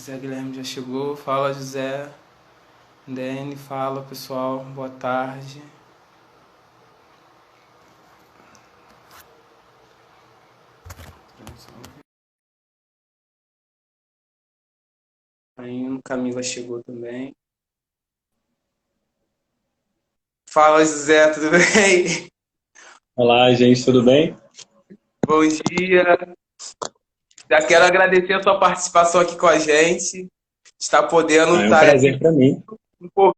José Guilherme já chegou. Fala, José. Dene, fala, pessoal. Boa tarde. Aí, Camila chegou também. Fala, José, tudo bem? Olá, gente, tudo bem? Bom dia. Já quero agradecer a sua participação aqui com a gente. Está podendo É um estar aqui prazer para mim. um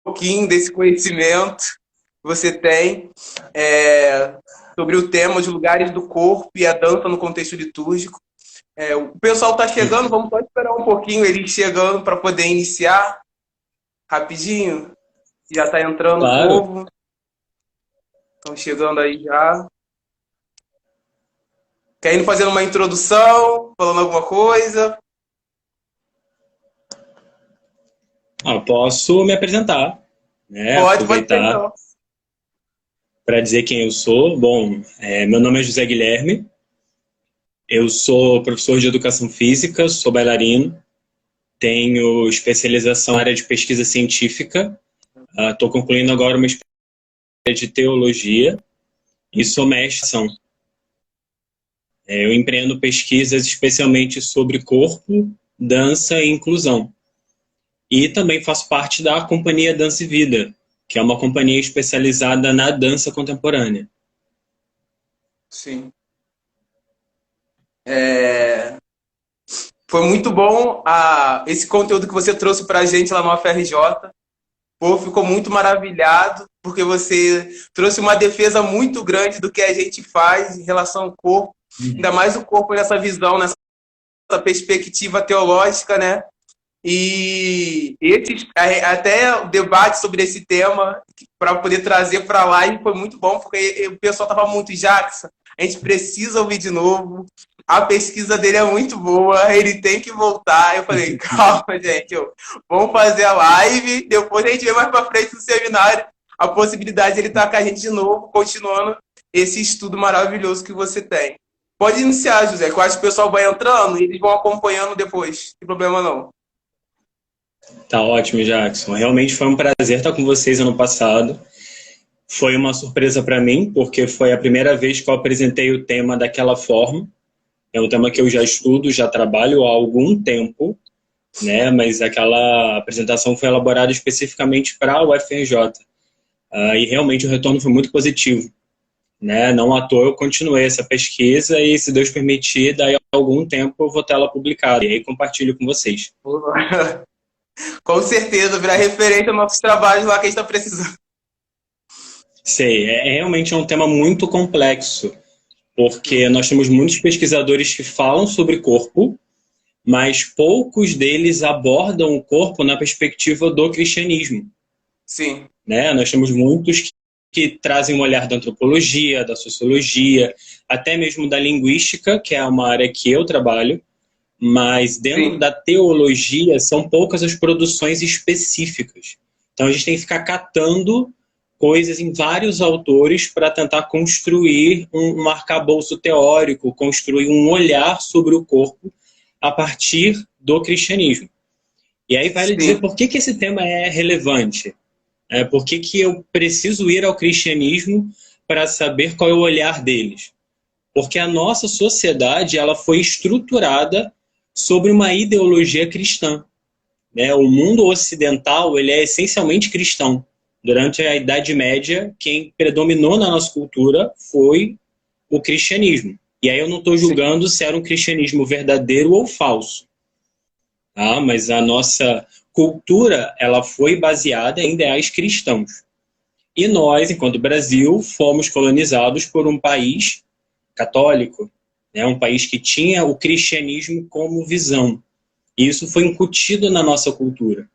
pouquinho desse conhecimento que você tem é, sobre o tema de lugares do corpo e a dança no contexto litúrgico. O pessoal está chegando, vamos só esperar um pouquinho eles chegando para poder iniciar rapidinho. Já está entrando o Claro. povo, estão chegando aí já. Querem fazer uma introdução, falando alguma coisa? Posso me apresentar, né? Pode ser Aproveitar então. para dizer quem eu sou. Bom, meu nome é José Guilherme. Eu sou professor de educação física, sou bailarino, tenho especialização na área de pesquisa científica. Estou concluindo agora uma especialização de teologia e sou mestre em ação. Eu empreendo pesquisas especialmente sobre corpo, dança e inclusão. E também faço parte da Companhia Dança e Vida, que é uma companhia especializada na dança contemporânea. Sim. Foi muito bom esse conteúdo que você trouxe para a gente lá no UFRJ. Pô, ficou muito maravilhado, porque você trouxe uma defesa muito grande do que a gente faz em relação ao corpo, ainda mais o corpo nessa visão, nessa perspectiva teológica, né? E até o debate sobre esse tema, para poder trazer para a live, foi muito bom, porque o pessoal estava muito, Jackson, a gente precisa ouvir de novo, a pesquisa dele é muito boa, ele tem que voltar. Eu falei, calma, gente, vamos fazer a live, depois a gente vê mais para frente no seminário a possibilidade de ele estar com a gente de novo, continuando esse estudo maravilhoso que você tem. Pode iniciar, José, que eu acho que o pessoal vai entrando e eles vão acompanhando depois, não tem problema não. Tá ótimo, Jackson. Realmente foi um prazer estar com vocês ano passado. Foi uma surpresa para mim, porque foi a primeira vez que eu apresentei o tema daquela forma. É um tema que eu já estudo, já trabalho há algum tempo, né? Mas aquela apresentação foi elaborada especificamente para a UFRJ. E realmente o retorno foi muito positivo, né? Não à toa eu continuei essa pesquisa e, se Deus permitir, daí a algum tempo eu vou ter ela publicada. E aí compartilho com vocês. Com certeza, virar referência aos nossos trabalhos lá que a gente está precisando. Sei, realmente um tema muito complexo, porque nós temos muitos pesquisadores que falam sobre corpo, mas poucos deles abordam o corpo na perspectiva do cristianismo, Sim. né? Nós temos muitos que trazem um olhar da antropologia, da sociologia, até mesmo da linguística, que é uma área que eu trabalho, mas dentro Sim. da teologia são poucas as produções específicas. Então a gente tem que ficar catando coisas em vários autores para tentar construir um arcabouço teórico, construir um olhar sobre o corpo a partir do cristianismo. E aí vale dizer Sim. por que esse tema é relevante. Por que eu preciso ir ao cristianismo para saber qual é o olhar deles? Porque a nossa sociedade ela foi estruturada sobre uma ideologia cristã, né? O mundo ocidental ele é essencialmente cristão. Durante a Idade Média, quem predominou na nossa cultura foi o cristianismo. E aí eu não estou Sim. julgando se era um cristianismo verdadeiro ou falso, tá? Mas a nossa cultura ela foi baseada em ideais cristãos. E nós, enquanto Brasil, fomos colonizados por um país católico, né? Um país que tinha o cristianismo como visão. E isso foi incutido na nossa cultura.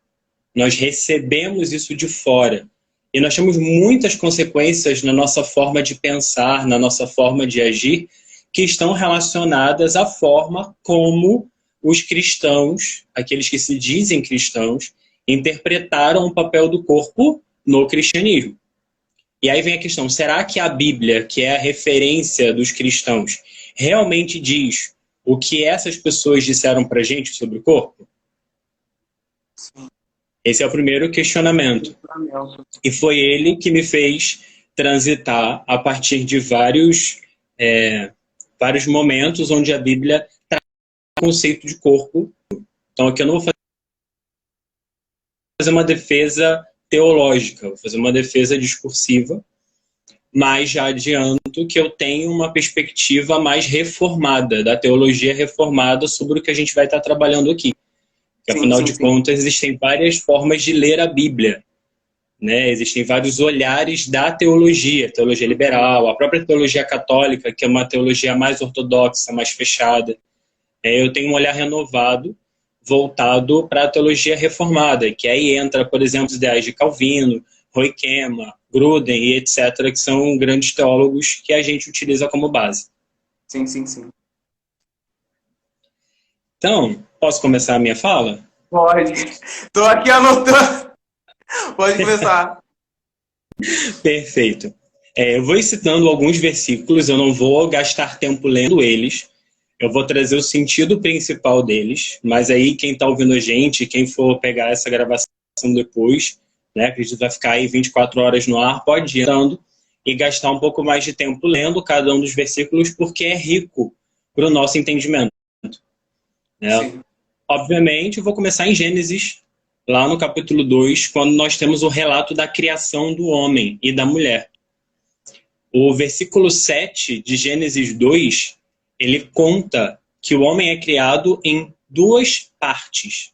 Nós recebemos isso de fora. E nós temos muitas consequências na nossa forma de pensar, na nossa forma de agir, que estão relacionadas à forma como os cristãos, aqueles que se dizem cristãos, interpretaram o papel do corpo no cristianismo. E aí vem a questão, será que a Bíblia, que é a referência dos cristãos, realmente diz o que essas pessoas disseram para a gente sobre o corpo? Esse é o primeiro questionamento. E foi ele que me fez transitar a partir de vários momentos onde a Bíblia traz o conceito de corpo. Então aqui eu não vou fazer uma defesa teológica, vou fazer uma defesa discursiva, mas já adianto que eu tenho uma perspectiva mais reformada, da teologia reformada, sobre o que a gente vai estar trabalhando aqui. Porque, afinal de contas, existem várias formas de ler a Bíblia, né? Existem vários olhares da teologia liberal, a própria teologia católica, que é uma teologia mais ortodoxa, mais fechada. Eu tenho um olhar renovado, voltado para a teologia reformada, que aí entra, por exemplo, os ideais de Calvino, Roykema, Gruden e etc., que são grandes teólogos que a gente utiliza como base. Sim. Então, posso começar a minha fala? Pode. Estou aqui anotando. Pode começar. Perfeito. Eu vou ir citando alguns versículos, eu não vou gastar tempo lendo eles, eu vou trazer o sentido principal deles, mas aí quem está ouvindo a gente, quem for pegar essa gravação depois, né, acredito que vai ficar aí 24 horas no ar, pode ir andando e gastar um pouco mais de tempo lendo cada um dos versículos, porque é rico para o nosso entendimento. Né? Obviamente, eu vou começar em Gênesis, lá no capítulo 2, quando nós temos o relato da criação do homem e da mulher. O versículo 7 de Gênesis 2, ele conta que o homem é criado em duas partes.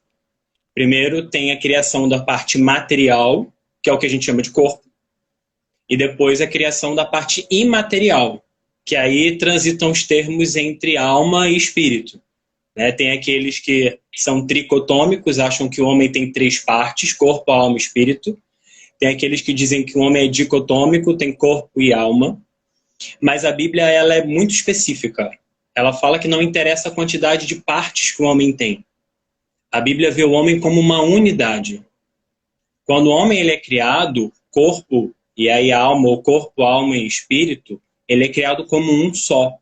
Primeiro tem a criação da parte material, que é o que a gente chama de corpo, e depois a criação da parte imaterial, que aí transitam os termos entre alma e espírito. Né? Tem aqueles que são tricotômicos, acham que o homem tem três partes, corpo, alma e espírito. Tem aqueles que dizem que o homem é dicotômico, tem corpo e alma. Mas a Bíblia ela é muito específica. Ela fala que não interessa a quantidade de partes que o homem tem. A Bíblia vê o homem como uma unidade. Quando o homem ele é criado, corpo, e aí alma, ou corpo, alma e espírito, ele é criado como um só.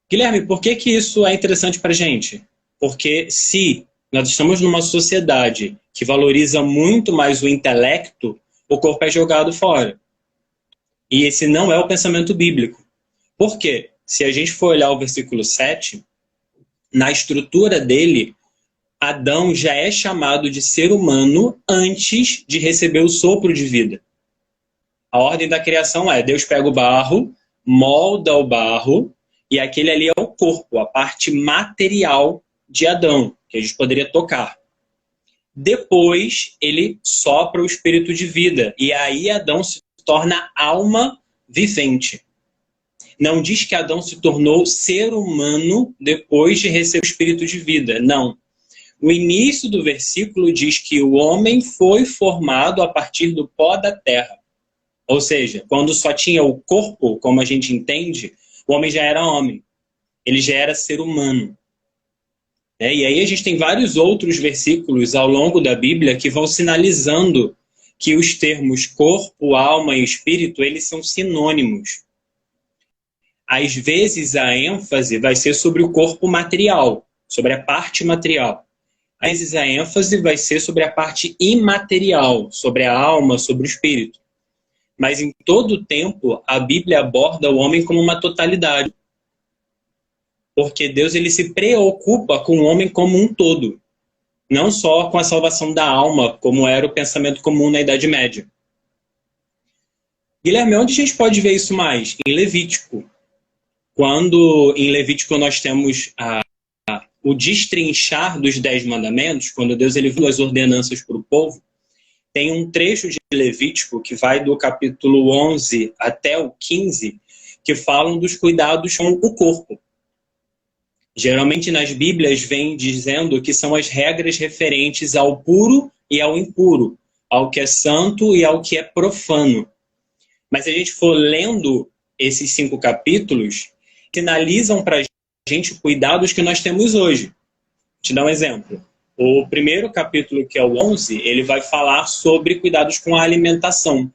Guilherme, por que isso é interessante para a gente? Porque se nós estamos numa sociedade que valoriza muito mais o intelecto, o corpo é jogado fora. E esse não é o pensamento bíblico. Por quê? Se a gente for olhar o versículo 7, na estrutura dele, Adão já é chamado de ser humano antes de receber o sopro de vida. A ordem da criação é: Deus pega o barro, molda o barro, e aquele ali é o corpo, a parte material de Adão, que a gente poderia tocar. Depois, ele sopra o espírito de vida, e aí Adão se torna alma vivente. Não diz que Adão se tornou ser humano depois de receber o espírito de vida, não. O início do versículo diz que o homem foi formado a partir do pó da terra. Ou seja, quando só tinha o corpo, como a gente entende, o homem já era homem. Ele já era ser humano. E aí a gente tem vários outros versículos ao longo da Bíblia que vão sinalizando que os termos corpo, alma e espírito, eles são sinônimos. Às vezes a ênfase vai ser sobre o corpo material, sobre a parte material. Às vezes a ênfase vai ser sobre a parte imaterial, sobre a alma, sobre o espírito. Mas em todo o tempo, a Bíblia aborda o homem como uma totalidade. Porque Deus ele se preocupa com o homem como um todo. Não só com a salvação da alma, como era o pensamento comum na Idade Média. Guilherme, onde a gente pode ver isso mais? Em Levítico. Quando em Levítico nós temos o destrinchar dos 10 mandamentos, quando Deus ele viu as ordenanças para o povo, tem um trecho de Levítico que vai do capítulo 11 até o 15, que falam dos cuidados com o corpo. Geralmente nas Bíblias vem dizendo que são as regras referentes ao puro e ao impuro, ao que é santo e ao que é profano. Mas se a gente for lendo esses 5 capítulos, sinalizam para a gente cuidados que nós temos hoje. Vou te dar um exemplo. O primeiro capítulo, que é o 11, ele vai falar sobre cuidados com a alimentação.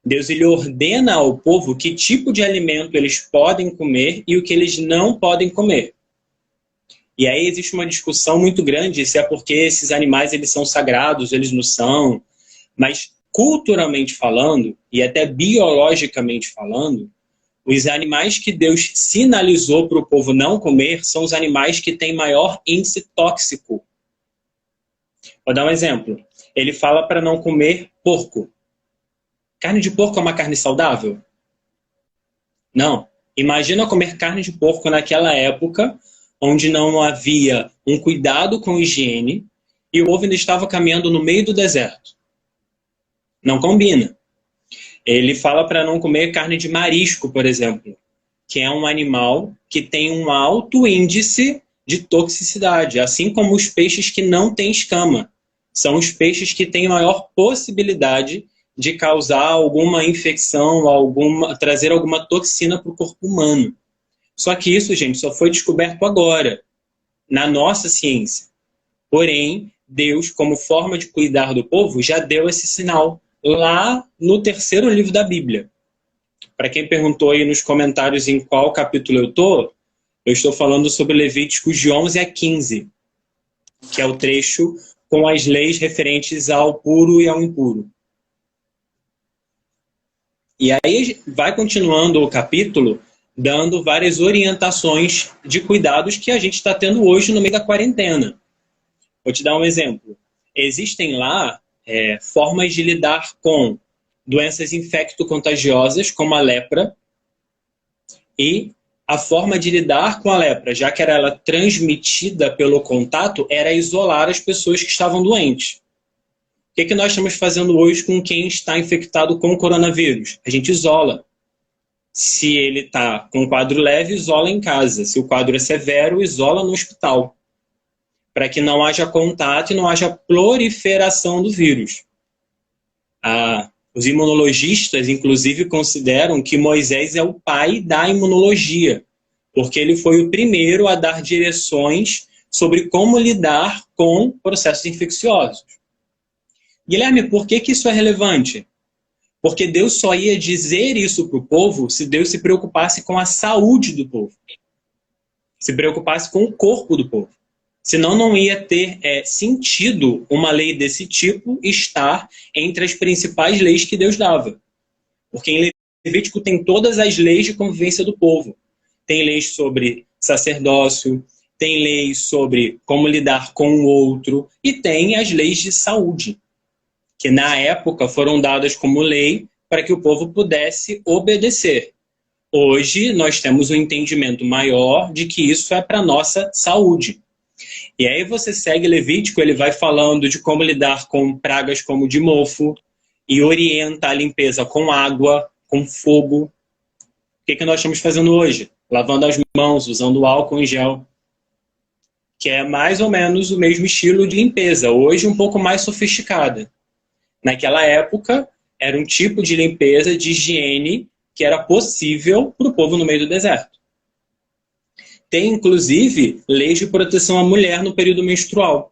Deus ele ordena ao povo que tipo de alimento eles podem comer e o que eles não podem comer. E aí existe uma discussão muito grande se é porque esses animais eles são sagrados, eles não são. Mas culturalmente falando, e até biologicamente falando, os animais que Deus sinalizou para o povo não comer são os animais que têm maior índice tóxico. Vou dar um exemplo. Ele fala para não comer porco. Carne de porco é uma carne saudável? Não. Imagina comer carne de porco naquela época, onde não havia um cuidado com higiene e o povo ainda estava caminhando no meio do deserto. Não combina. Ele fala para não comer carne de marisco, por exemplo, que é um animal que tem um alto índice de toxicidade, assim como os peixes que não têm escama. São os peixes que têm maior possibilidade de causar alguma infecção, trazer alguma toxina para o corpo humano. Só que isso, gente, só foi descoberto agora, na nossa ciência. Porém, Deus, como forma de cuidar do povo, já deu esse sinal lá no 3º livro da Bíblia. Para quem perguntou aí nos comentários em qual capítulo eu estou falando sobre Levíticos de 11 a 15, que é o trecho com as leis referentes ao puro e ao impuro. E aí vai continuando o capítulo, dando várias orientações de cuidados que a gente está tendo hoje no meio da quarentena. Vou te dar um exemplo. Existem lá formas de lidar com doenças infecto-contagiosas, como a lepra, e a forma de lidar com a lepra, já que era ela transmitida pelo contato, era isolar as pessoas que estavam doentes. O que nós estamos fazendo hoje com quem está infectado com o coronavírus? A gente isola. Se ele está com um quadro leve, isola em casa. Se o quadro é severo, isola no hospital. Para que não haja contato e não haja proliferação do vírus. Os imunologistas, inclusive, consideram que Moisés é o pai da imunologia, porque ele foi o primeiro a dar direções sobre como lidar com processos infecciosos. Guilherme, por que isso é relevante? Porque Deus só ia dizer isso para o povo se Deus se preocupasse com a saúde do povo. Se preocupasse com o corpo do povo. Senão não ia ter sentido uma lei desse tipo estar entre as principais leis que Deus dava. Porque em Levítico tem todas as leis de convivência do povo. Tem leis sobre sacerdócio, tem leis sobre como lidar com o outro e tem as leis de saúde, que na época foram dadas como lei para que o povo pudesse obedecer. Hoje nós temos um entendimento maior de que isso é para a nossa saúde. E aí você segue Levítico, ele vai falando de como lidar com pragas como de mofo e orienta a limpeza com água, com fogo. O que nós estamos fazendo hoje? Lavando as mãos, usando álcool em gel, que é mais ou menos o mesmo estilo de limpeza, hoje um pouco mais sofisticada. Naquela época, era um tipo de limpeza, de higiene, que era possível para o povo no meio do deserto. Tem, inclusive, leis de proteção à mulher no período menstrual.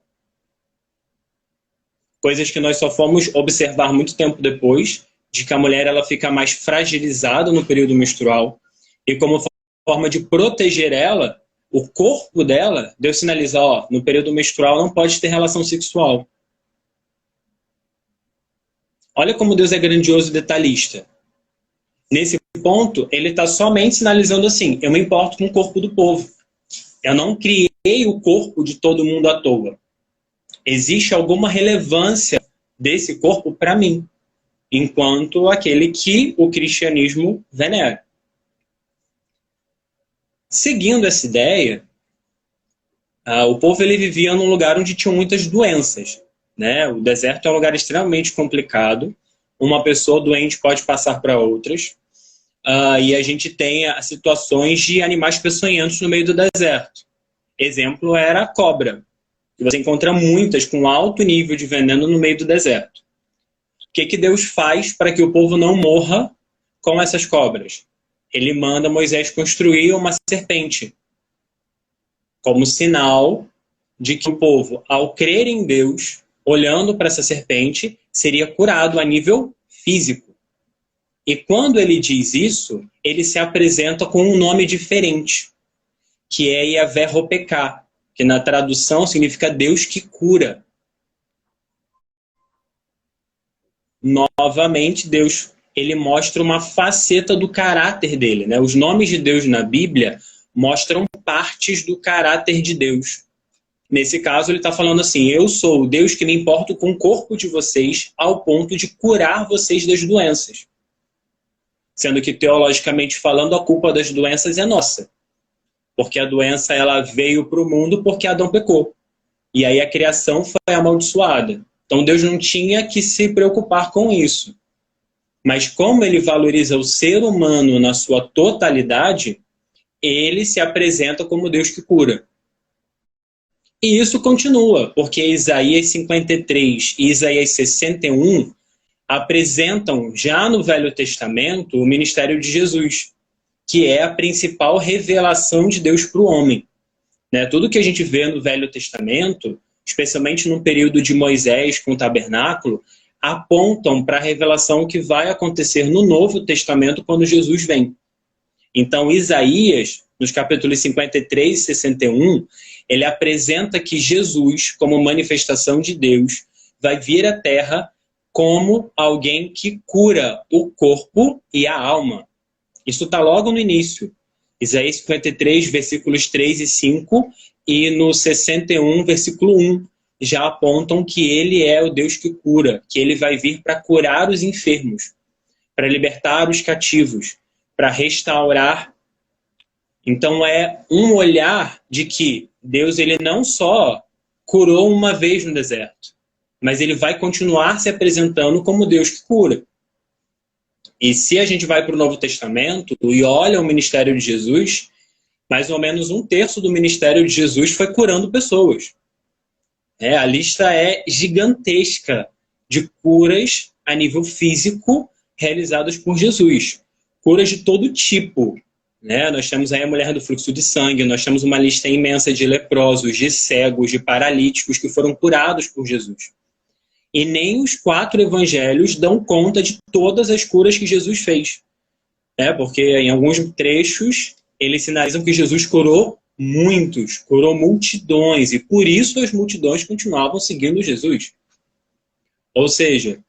Coisas que nós só fomos observar muito tempo depois, de que a mulher ela fica mais fragilizada no período menstrual. E como forma de proteger ela, o corpo dela, Deus sinaliza, no período menstrual não pode ter relação sexual. Olha como Deus é grandioso e detalhista. Nesse ponto, ele está somente sinalizando assim, eu me importo com o corpo do povo. Eu não criei o corpo de todo mundo à toa. Existe alguma relevância desse corpo para mim, enquanto aquele que o cristianismo venera. Seguindo essa ideia, o povo ele vivia num lugar onde tinham muitas doenças. Né? O deserto é um lugar extremamente complicado. Uma pessoa doente pode passar para outras. E a gente tem situações de animais peçonhentos no meio do deserto. Exemplo era a cobra. E você encontra muitas com alto nível de veneno no meio do deserto. O que Deus faz para que o povo não morra com essas cobras? Ele manda Moisés construir uma serpente como sinal de que o povo, ao crer em Deus, olhando para essa serpente, seria curado a nível físico. E quando ele diz isso, ele se apresenta com um nome diferente, que é Yahvé Ropekah, que na tradução significa Deus que cura. Novamente, Deus, ele mostra uma faceta do caráter dele, né? Os nomes de Deus na Bíblia mostram partes do caráter de Deus. Nesse caso, ele está falando assim: eu sou o Deus que me importo com o corpo de vocês ao ponto de curar vocês das doenças. Sendo que, teologicamente falando, a culpa das doenças é nossa. Porque a doença ela veio para o mundo porque Adão pecou. E aí a criação foi amaldiçoada. Então Deus não tinha que se preocupar com isso. Mas como ele valoriza o ser humano na sua totalidade, ele se apresenta como Deus que cura. E isso continua, porque Isaías 53 e Isaías 61 apresentam já no Velho Testamento o ministério de Jesus, que é a principal revelação de Deus para o homem. Né? Tudo que a gente vê no Velho Testamento, especialmente no período de Moisés com o tabernáculo, apontam para a revelação que vai acontecer no Novo Testamento quando Jesus vem. Então, Isaías, nos capítulos 53 e 61, ele apresenta que Jesus, como manifestação de Deus, vai vir à Terra como alguém que cura o corpo e a alma. Isso está logo no início. Isaías 53, versículos 3 e 5, e no 61, versículo 1, já apontam que ele é o Deus que cura, que ele vai vir para curar os enfermos, para libertar os cativos, para restaurar. Então é um olhar de que Deus ele não só curou uma vez no deserto, mas ele vai continuar se apresentando como Deus que cura. E se a gente vai para o Novo Testamento e olha o ministério de Jesus, mais ou menos 1/3 do ministério de Jesus foi curando pessoas. A lista é gigantesca de curas a nível físico realizadas por Jesus. Curas de todo tipo. Nós temos aí a mulher do fluxo de sangue, nós temos uma lista imensa de leprosos, de cegos, de paralíticos que foram curados por Jesus. E nem os 4 evangelhos dão conta de todas as curas que Jesus fez. Porque em alguns trechos eles sinalizam que Jesus curou muitos, curou multidões, e por isso as multidões continuavam seguindo Jesus. Ou seja,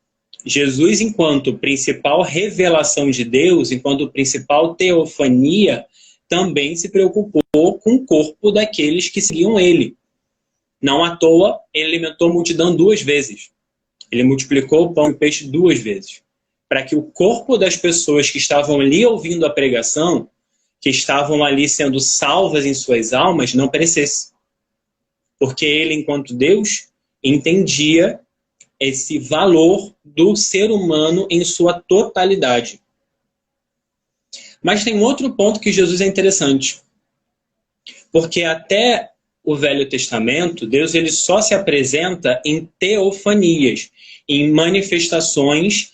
Jesus, enquanto principal revelação de Deus, enquanto principal teofania, também se preocupou com o corpo daqueles que seguiam ele. Não à toa, ele alimentou a multidão 2 vezes. Ele multiplicou o pão e o peixe 2 vezes. Para que o corpo das pessoas que estavam ali ouvindo a pregação, que estavam ali sendo salvas em suas almas, não perecesse. Porque ele, enquanto Deus, entendia esse valor do ser humano em sua totalidade. Mas tem outro ponto que Jesus é interessante. Porque até o Velho Testamento, Deus ele só se apresenta em teofanias, em manifestações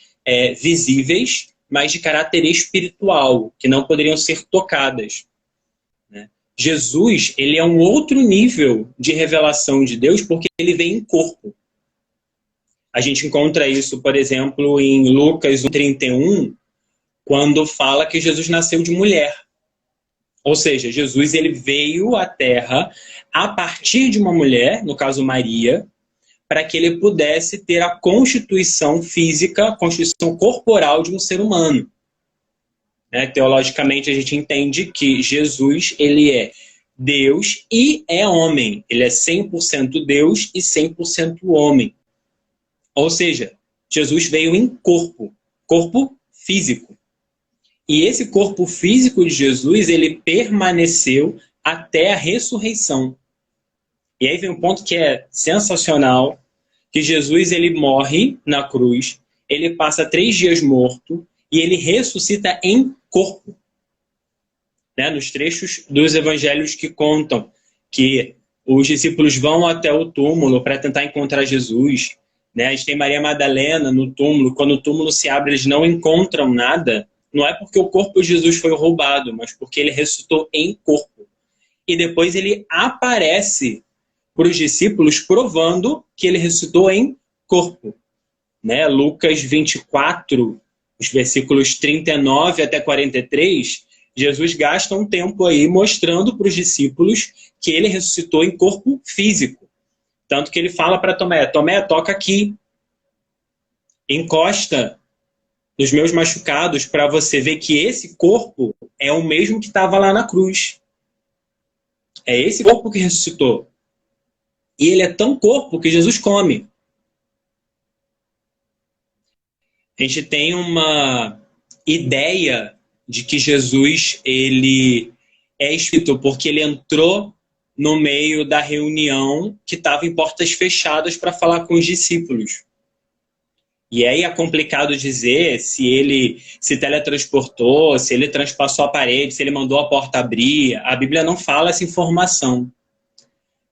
visíveis, mas de caráter espiritual, que não poderiam ser tocadas. Jesus, ele é um outro nível de revelação de Deus, porque ele vem em corpo. A gente encontra isso, por exemplo, em Lucas 1:31, quando fala que Jesus nasceu de mulher. Ou seja, Jesus ele veio à Terra a partir de uma mulher, no caso Maria, para que ele pudesse ter a constituição física, a constituição corporal de um ser humano. Teologicamente, a gente entende que Jesus ele é Deus e é homem. Ele é 100% Deus e 100% homem. Ou seja, Jesus veio em corpo físico. E esse corpo físico de Jesus, ele permaneceu até a ressurreição. E aí vem um ponto que é sensacional, que Jesus ele morre na cruz, ele passa 3 dias morto e ele ressuscita em corpo. Nos trechos dos evangelhos que contam que os discípulos vão até o túmulo para tentar encontrar Jesus. A gente tem Maria Madalena no túmulo, quando o túmulo se abre eles não encontram nada. Não é porque o corpo de Jesus foi roubado, mas porque ele ressuscitou em corpo. E depois ele aparece para os discípulos provando que ele ressuscitou em corpo. Lucas 24, os versículos 39 até 43, Jesus gasta um tempo aí mostrando para os discípulos que ele ressuscitou em corpo físico. Tanto que ele fala para Tomé, Tomé, toca aqui, encosta nos meus machucados para você ver que esse corpo é o mesmo que estava lá na cruz. É esse corpo que ressuscitou. E ele é tão corpo que Jesus come. A gente tem uma ideia de que Jesus ele é espírito porque ele entrou no meio da reunião que estava em portas fechadas para falar com os discípulos. E aí é complicado dizer se ele se teletransportou, se ele transpassou a parede, se ele mandou a porta abrir. A Bíblia não fala essa informação.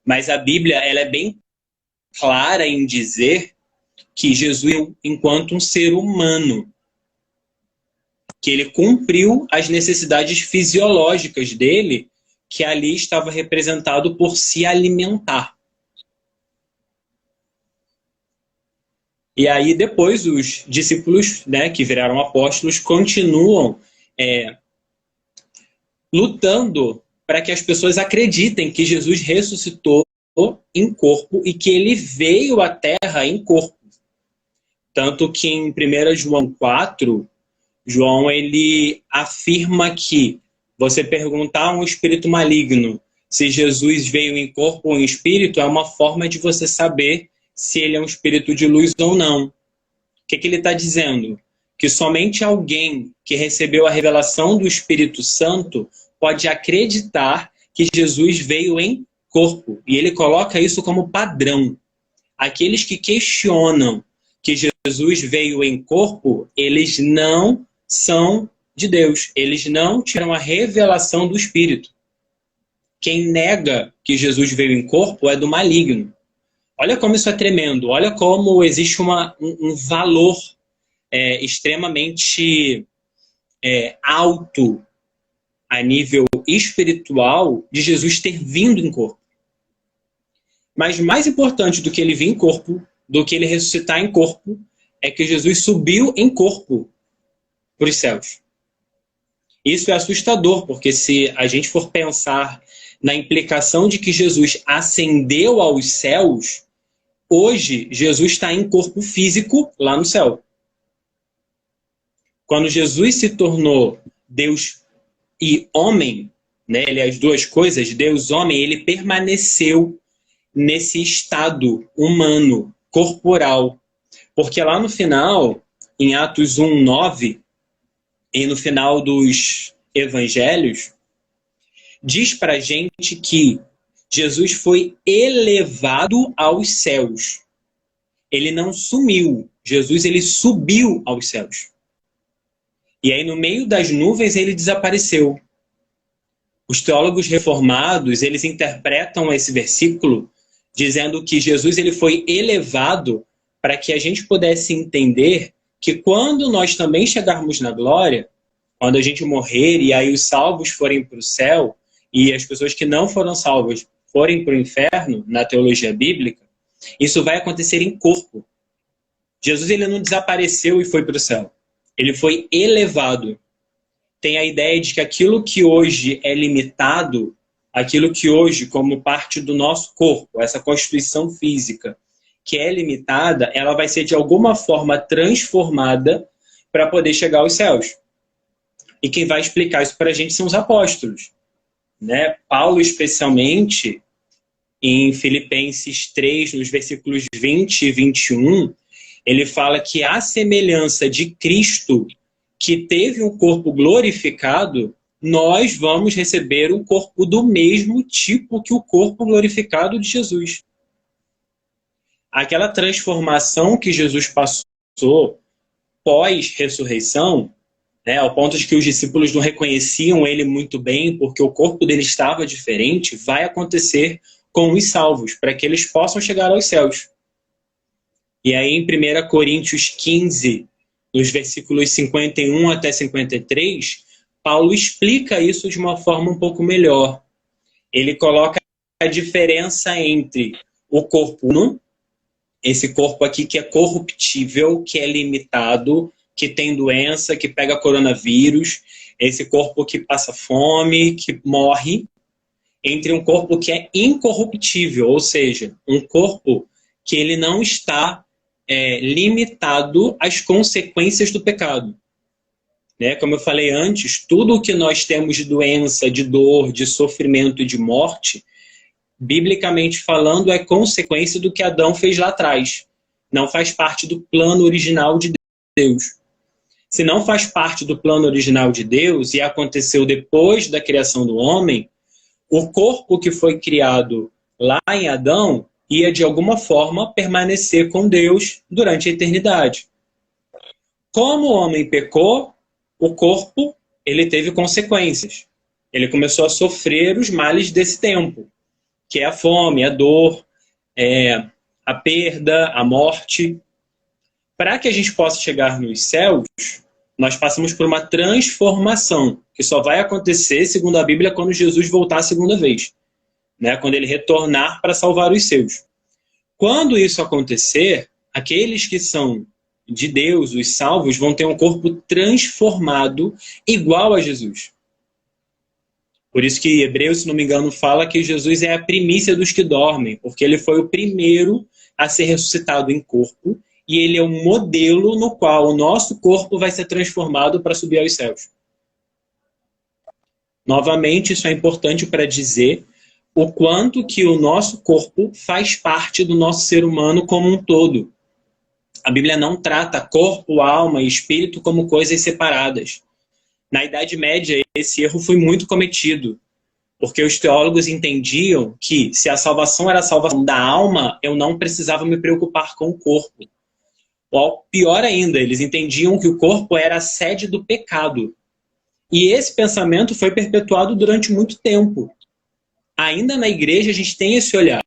Mas a Bíblia ela é bem clara em dizer que Jesus, enquanto um ser humano, que ele cumpriu as necessidades fisiológicas dele, que ali estava representado por se alimentar. E aí depois os discípulos, né, que viraram apóstolos, continuam lutando para que as pessoas acreditem que Jesus ressuscitou em corpo e que ele veio à Terra em corpo. Tanto que em 1 João 4, João ele afirma que você perguntar a um espírito maligno se Jesus veio em corpo ou em espírito é uma forma de você saber se ele é um espírito de luz ou não. O que ele está dizendo? Que somente alguém que recebeu a revelação do Espírito Santo pode acreditar que Jesus veio em corpo. E ele coloca isso como padrão. Aqueles que questionam que Jesus veio em corpo, eles não são de Deus. Eles não tiveram a revelação do Espírito. Quem nega que Jesus veio em corpo é do maligno. Olha como isso é tremendo. Olha como existe um valor extremamente alto a nível espiritual de Jesus ter vindo em corpo. Mas mais importante do que ele vir em corpo, do que ele ressuscitar em corpo, é que Jesus subiu em corpo para os céus. Isso é assustador, porque se a gente for pensar na implicação de que Jesus ascendeu aos céus, hoje Jesus está em corpo físico lá no céu. Quando Jesus se tornou Deus e homem, né, ele é as duas coisas, Deus homem, ele permaneceu nesse estado humano, corporal. Porque lá no final, em Atos 1:9, e no final dos evangelhos, diz pra gente que Jesus foi elevado aos céus. Ele não sumiu. Jesus, ele subiu aos céus. E aí, no meio das nuvens, ele desapareceu. Os teólogos reformados, eles interpretam esse versículo dizendo que Jesus ele foi elevado para que a gente pudesse entender que quando nós também chegarmos na glória, quando a gente morrer e aí os salvos forem para o céu e as pessoas que não foram salvas forem para o inferno, na teologia bíblica, isso vai acontecer em corpo. Jesus ele não desapareceu e foi para o céu. Ele foi elevado. Tem a ideia de que aquilo que hoje é limitado, aquilo que hoje, como parte do nosso corpo, essa constituição física, que é limitada, ela vai ser de alguma forma transformada para poder chegar aos céus. E quem vai explicar isso para a gente são os apóstolos. Né? Paulo, especialmente, em Filipenses 3, nos versículos 20 e 21, ele fala que a semelhança de Cristo, que teve um corpo glorificado, nós vamos receber um corpo do mesmo tipo que o corpo glorificado de Jesus. Aquela transformação que Jesus passou pós-ressurreição, né, ao ponto de que os discípulos não reconheciam ele muito bem, porque o corpo dele estava diferente, vai acontecer com os salvos, para que eles possam chegar aos céus. E aí em 1 Coríntios 15, nos versículos 51 até 53, Paulo explica isso de uma forma um pouco melhor. Ele coloca a diferença entre o corpo humano, esse corpo aqui que é corruptível, que é limitado, que tem doença, que pega coronavírus, esse corpo que passa fome, que morre, entre um corpo que é incorruptível, ou seja, um corpo que ele não está limitado às consequências do pecado. Né? Como eu falei antes, tudo o que nós temos de doença, de dor, de sofrimento e de morte, biblicamente falando, é consequência do que Adão fez lá atrás. Não faz parte do plano original de Deus. Se não faz parte do plano original de Deus e aconteceu depois da criação do homem, o corpo que foi criado lá em Adão ia, de alguma forma, permanecer com Deus durante a eternidade. Como o homem pecou, o corpo ele teve consequências. Ele começou a sofrer os males desse tempo, que é a fome, a dor, a perda, a morte. Para que a gente possa chegar nos céus, nós passamos por uma transformação, que só vai acontecer, segundo a Bíblia, quando Jesus voltar a segunda vez, né? Quando ele retornar para salvar os seus. Quando isso acontecer, aqueles que são de Deus, os salvos, vão ter um corpo transformado igual a Jesus. Por isso que Hebreus, se não me engano, fala que Jesus é a primícia dos que dormem, porque ele foi o primeiro a ser ressuscitado em corpo, e ele é um modelo no qual o nosso corpo vai ser transformado para subir aos céus. Novamente, isso é importante para dizer o quanto que o nosso corpo faz parte do nosso ser humano como um todo. A Bíblia não trata corpo, alma e espírito como coisas separadas. Na Idade Média, esse erro foi muito cometido, porque os teólogos entendiam que se a salvação era a salvação da alma, eu não precisava me preocupar com o corpo. Ou, pior ainda, eles entendiam que o corpo era a sede do pecado. E esse pensamento foi perpetuado durante muito tempo. Ainda na igreja a gente tem esse olhar.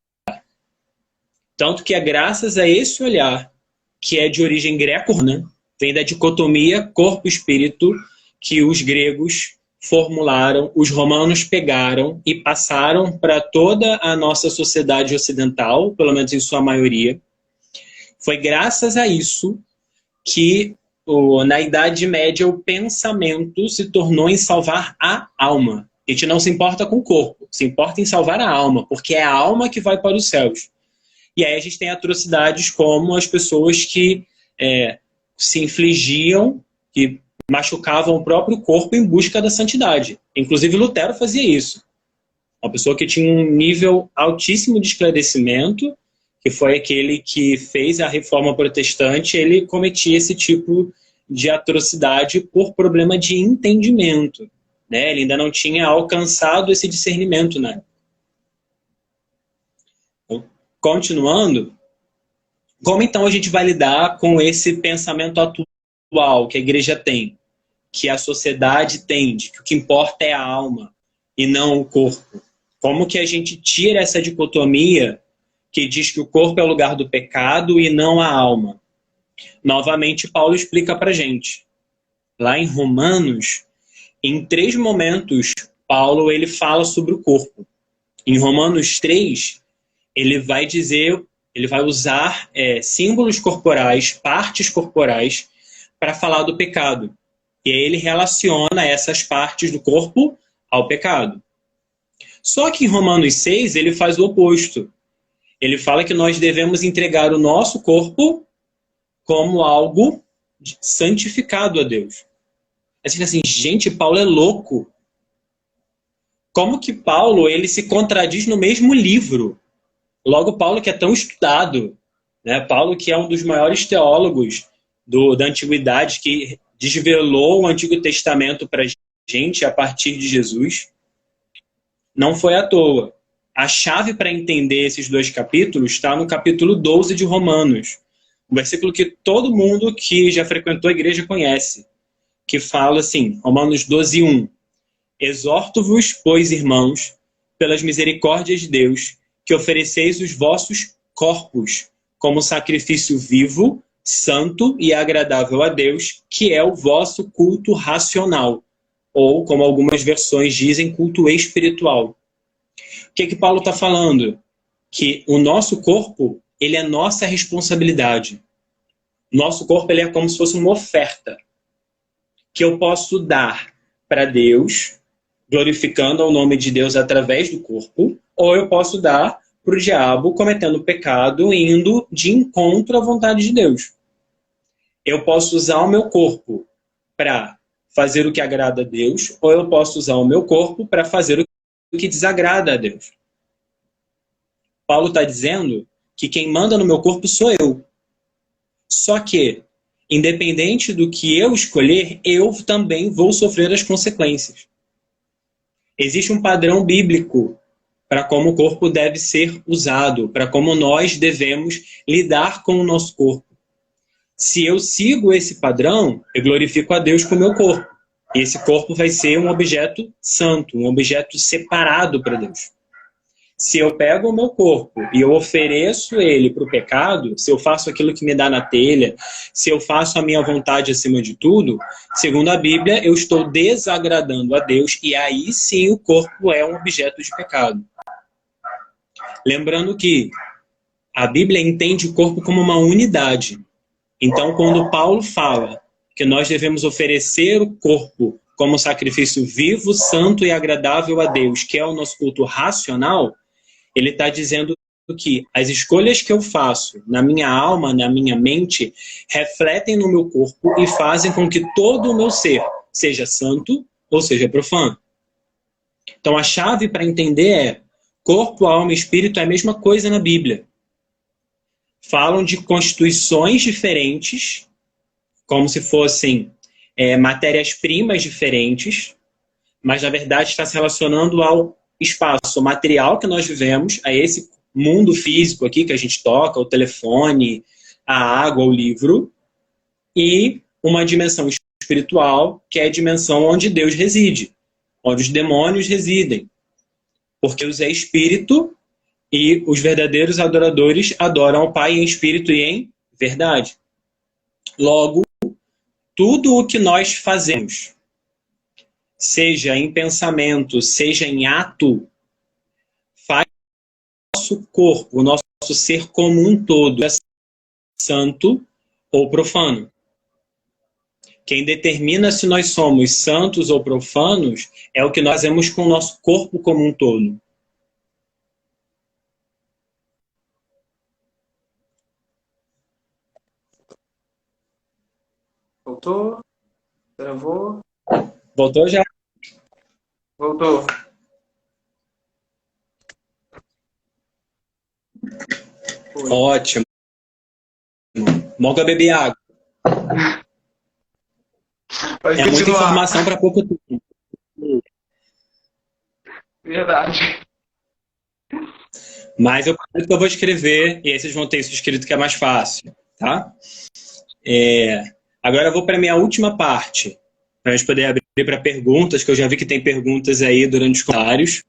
Tanto que é graças a esse olhar, que é de origem greco-romana, vem da dicotomia corpo-espírito, que os gregos formularam, os romanos pegaram e passaram para toda a nossa sociedade ocidental, pelo menos em sua maioria. Foi graças a isso que, na Idade Média, o pensamento se tornou em salvar a alma. A gente não se importa com o corpo, se importa em salvar a alma, porque é a alma que vai para os céus. E aí a gente tem atrocidades como as pessoas que se infligiam, que machucavam o próprio corpo em busca da santidade. Inclusive Lutero fazia isso. Uma pessoa que tinha um nível altíssimo de esclarecimento, que foi aquele que fez a reforma protestante, ele cometia esse tipo de atrocidade por problema de entendimento. Né? Ele ainda não tinha alcançado esse discernimento, né? Continuando, como então a gente vai lidar com esse pensamento atual que a igreja tem, que a sociedade tem, de que o que importa é a alma e não o corpo? Como que a gente tira essa dicotomia que diz que o corpo é o lugar do pecado e não a alma? Novamente, Paulo explica para a gente. Lá em Romanos, em 3 momentos, Paulo ele fala sobre o corpo. Em Romanos 3, ele vai usar símbolos corporais, partes corporais, para falar do pecado. E aí ele relaciona essas partes do corpo ao pecado. Só que em Romanos 6, ele faz o oposto. Ele fala que nós devemos entregar o nosso corpo como algo santificado a Deus. Aí você fica assim, gente, Paulo é louco. Como que Paulo ele se contradiz no mesmo livro? Logo, Paulo que é tão estudado, né? Paulo que é um dos maiores teólogos da Antiguidade, que desvelou o Antigo Testamento para a gente a partir de Jesus. Não foi à toa. A chave para entender esses 2 capítulos está no capítulo 12 de Romanos. Um versículo que todo mundo que já frequentou a igreja conhece. Que fala assim, Romanos 12, 1. Exorto-vos, pois, irmãos, pelas misericórdias de Deus, que ofereceis os vossos corpos como sacrifício vivo, santo e agradável a Deus, que é o vosso culto racional. Ou, como algumas versões dizem, culto espiritual. O que Paulo está falando? Que o nosso corpo, ele é nossa responsabilidade. Nosso corpo ele é como se fosse uma oferta que eu posso dar para Deus, glorificando o nome de Deus através do corpo, ou eu posso dar para o diabo cometendo pecado, indo de encontro à vontade de Deus. Eu posso usar o meu corpo para fazer o que agrada a Deus, ou eu posso usar o meu corpo para fazer o que desagrada a Deus. Paulo está dizendo que quem manda no meu corpo sou eu. Só que, independente do que eu escolher, eu também vou sofrer as consequências. Existe um padrão bíblico para como o corpo deve ser usado, para como nós devemos lidar com o nosso corpo. Se eu sigo esse padrão, eu glorifico a Deus com o meu corpo. E esse corpo vai ser um objeto santo, um objeto separado para Deus. Se eu pego o meu corpo e eu ofereço ele para o pecado, se eu faço aquilo que me dá na telha, se eu faço a minha vontade acima de tudo, segundo a Bíblia, eu estou desagradando a Deus e aí sim o corpo é um objeto de pecado. Lembrando que a Bíblia entende o corpo como uma unidade. Então, quando Paulo fala que nós devemos oferecer o corpo como sacrifício vivo, santo e agradável a Deus, que é o nosso culto racional, ele está dizendo que as escolhas que eu faço na minha alma, na minha mente, refletem no meu corpo e fazem com que todo o meu ser seja santo ou seja profano. Então, a chave para entender é corpo, alma e espírito é a mesma coisa na Bíblia. Falam de constituições diferentes, como se fossem matérias-primas diferentes, mas na verdade está se relacionando ao espaço material que nós vivemos, a esse mundo físico aqui que a gente toca, o telefone, a água, o livro, e uma dimensão espiritual, que é a dimensão onde Deus reside, onde os demônios residem. Porque Deus é espírito e os verdadeiros adoradores adoram ao Pai em espírito e em verdade. Logo, tudo o que nós fazemos, seja em pensamento, seja em ato, faz o nosso corpo, o nosso ser como um todo, é santo ou profano. Quem determina se nós somos santos ou profanos é o que nós fazemos com o nosso corpo como um todo. Voltou? Travou? Voltou já? Voltou. Foi. Ótimo. Bom que eu bebi água. Pode É muita continuar. informação para pouco tempo. Verdade. Mas eu prometo que eu vou escrever e aí vocês vão ter isso escrito que é mais fácil, tá? Agora eu vou para a minha última parte, para a gente poder abrir para perguntas, que eu já vi que tem perguntas aí durante os comentários.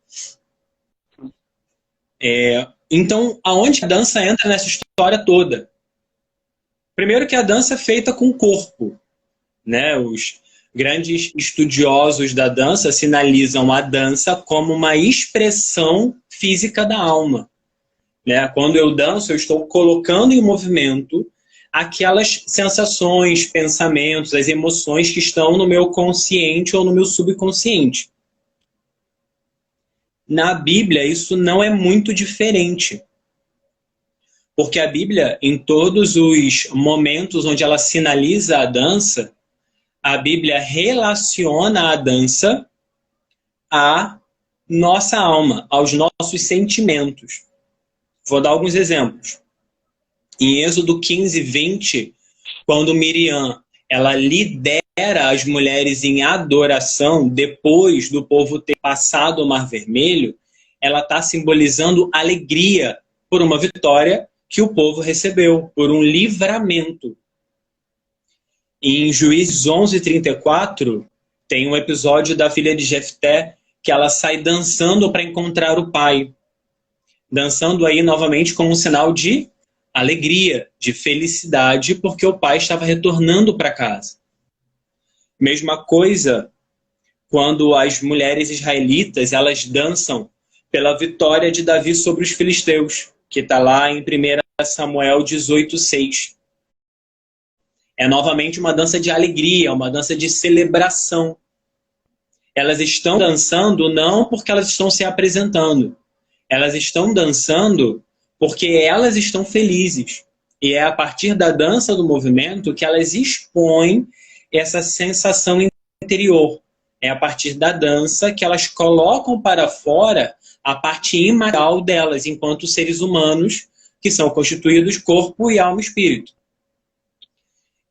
Então, aonde a dança entra nessa história toda? Primeiro que a dança é feita com o corpo, né? Os grandes estudiosos da dança sinalizam a dança como uma expressão física da alma. Né? Quando eu danço, eu estou colocando em movimento aquelas sensações, pensamentos, as emoções que estão no meu consciente ou no meu subconsciente. Na Bíblia, isso não é muito diferente. Porque a Bíblia, em todos os momentos onde ela sinaliza a dança, a Bíblia relaciona a dança à nossa alma, aos nossos sentimentos. Vou dar alguns exemplos. Em Êxodo 15, 20, quando Miriam ela lidera as mulheres em adoração, depois do povo ter passado o Mar Vermelho, ela está simbolizando alegria por uma vitória que o povo recebeu, por um livramento. Em Juízes 11, 34, tem um episódio da filha de Jefté que ela sai dançando para encontrar o pai. Dançando aí novamente como um sinal de alegria, de felicidade, porque o pai estava retornando para casa. Mesma coisa quando as mulheres israelitas elas dançam pela vitória de Davi sobre os filisteus, que está lá em 1 Samuel 18, 6. É novamente uma dança de alegria, uma dança de celebração. elas estão dançando não porque elas estão se apresentando. Elas estão dançando porque elas estão felizes. E é a partir da dança do movimento que elas expõem essa sensação interior. É a partir da dança que elas colocam para fora a parte imaterial delas, enquanto seres humanos, que são constituídos corpo e alma e espírito.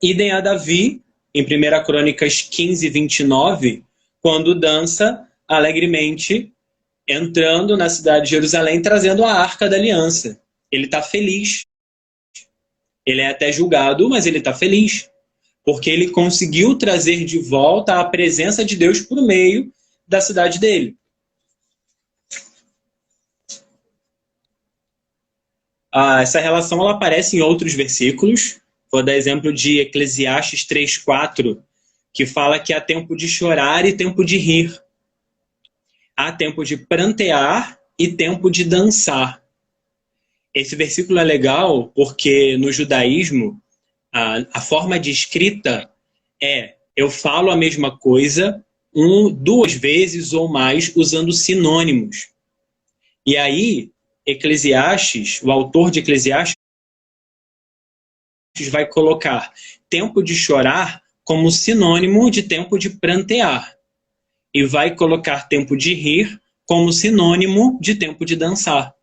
Idem a Davi, em 1 Crônicas 15, 29, quando dança alegremente, entrando na cidade de Jerusalém, trazendo a Arca da Aliança. Ele está feliz. Ele é até julgado, mas ele está feliz. Porque ele conseguiu trazer de volta a presença de Deus por meio da cidade dele. Essa relação ela aparece em outros versículos. Vou dar exemplo de Eclesiastes 3:4, que fala que há tempo de chorar e tempo de rir. Há tempo de prantear e tempo de dançar. Esse versículo é legal porque no judaísmo a forma de escrita é: eu falo a mesma coisa duas vezes ou mais usando sinônimos. E aí, Eclesiastes, o autor de Eclesiastes, vai colocar tempo de chorar como sinônimo de tempo de prantear. E vai colocar tempo de rir como sinônimo de tempo de dançar.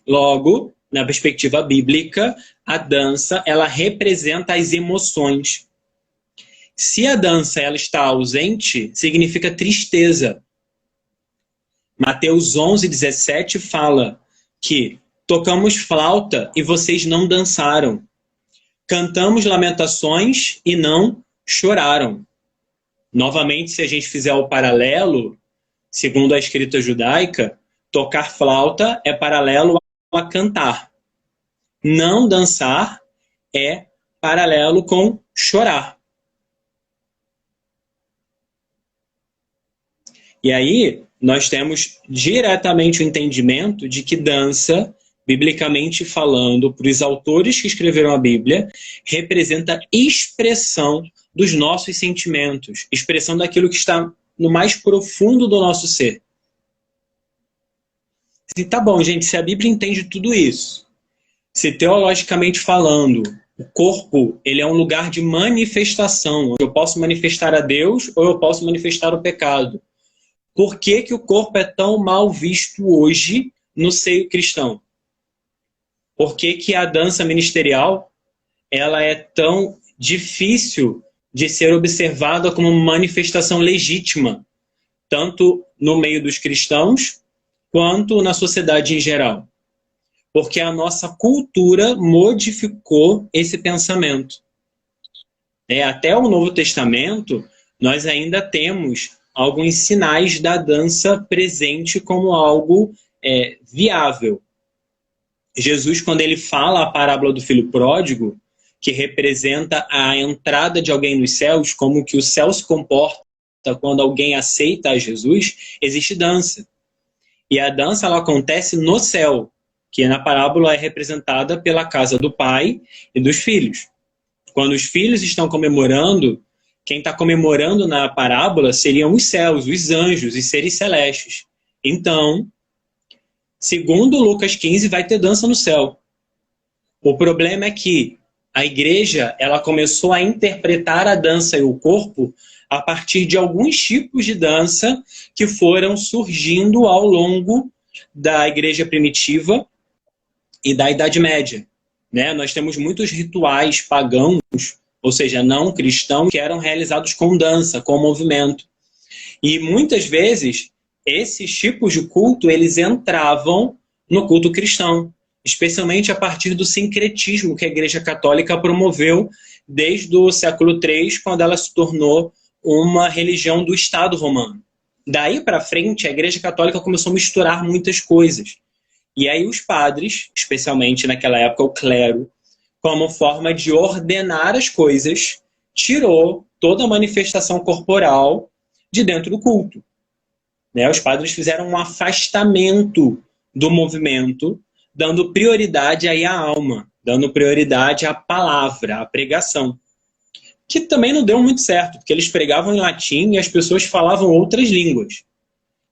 Logo, na perspectiva bíblica, a dança ela representa as emoções. Se a dança ela está ausente, significa tristeza. Mateus 11:17 fala que tocamos flauta e vocês não dançaram. Cantamos lamentações e não choraram. Novamente, se a gente fizer o paralelo, segundo a escrita judaica, tocar flauta é paralelo a cantar. Não dançar é paralelo com chorar. E aí, nós temos diretamente o entendimento de que dança, biblicamente falando, para os autores que escreveram a Bíblia, representa expressão dos nossos sentimentos, expressão daquilo que está no mais profundo do nosso ser. E tá bom, gente, se a Bíblia entende tudo isso, se teologicamente falando, o corpo ele é um lugar de manifestação, onde eu posso manifestar a Deus ou eu posso manifestar o pecado. Por que que o corpo é tão mal visto hoje no seio cristão? Por que que a dança ministerial ela é tão difícil de ser observada como manifestação legítima, tanto no meio dos cristãos, quanto na sociedade em geral? Porque a nossa cultura modificou esse pensamento. Até o Novo Testamento, nós ainda temos alguns sinais da dança presente como algo viável. Jesus, quando ele fala a parábola do filho pródigo, que representa a entrada de alguém nos céus, como que o céu se comporta quando alguém aceita a Jesus, existe dança. E a dança ela acontece no céu, que na parábola é representada pela casa do pai e dos filhos. Quando os filhos estão comemorando, quem está comemorando na parábola seriam os céus, os anjos, os seres celestes. Então, segundo Lucas 15, vai ter dança no céu. O problema é que a igreja ela começou a interpretar a dança e o corpo a partir de alguns tipos de dança que foram surgindo ao longo da igreja primitiva e da Idade Média. Nós temos muitos rituais pagãos, ou seja, não cristãos, que eram realizados com dança, com movimento. E muitas vezes, esses tipos de culto, eles entravam no culto cristão, especialmente a partir do sincretismo que a Igreja Católica promoveu desde o século III, quando ela se tornou uma religião do Estado romano. Daí para frente, a Igreja Católica começou a misturar muitas coisas. E aí os padres, especialmente naquela época o clero, como forma de ordenar as coisas, tirou toda a manifestação corporal de dentro do culto. Os padres fizeram um afastamento do movimento, dando prioridade aí à alma, dando prioridade à palavra, à pregação. que também não deu muito certo, porque eles pregavam em latim e as pessoas falavam outras línguas.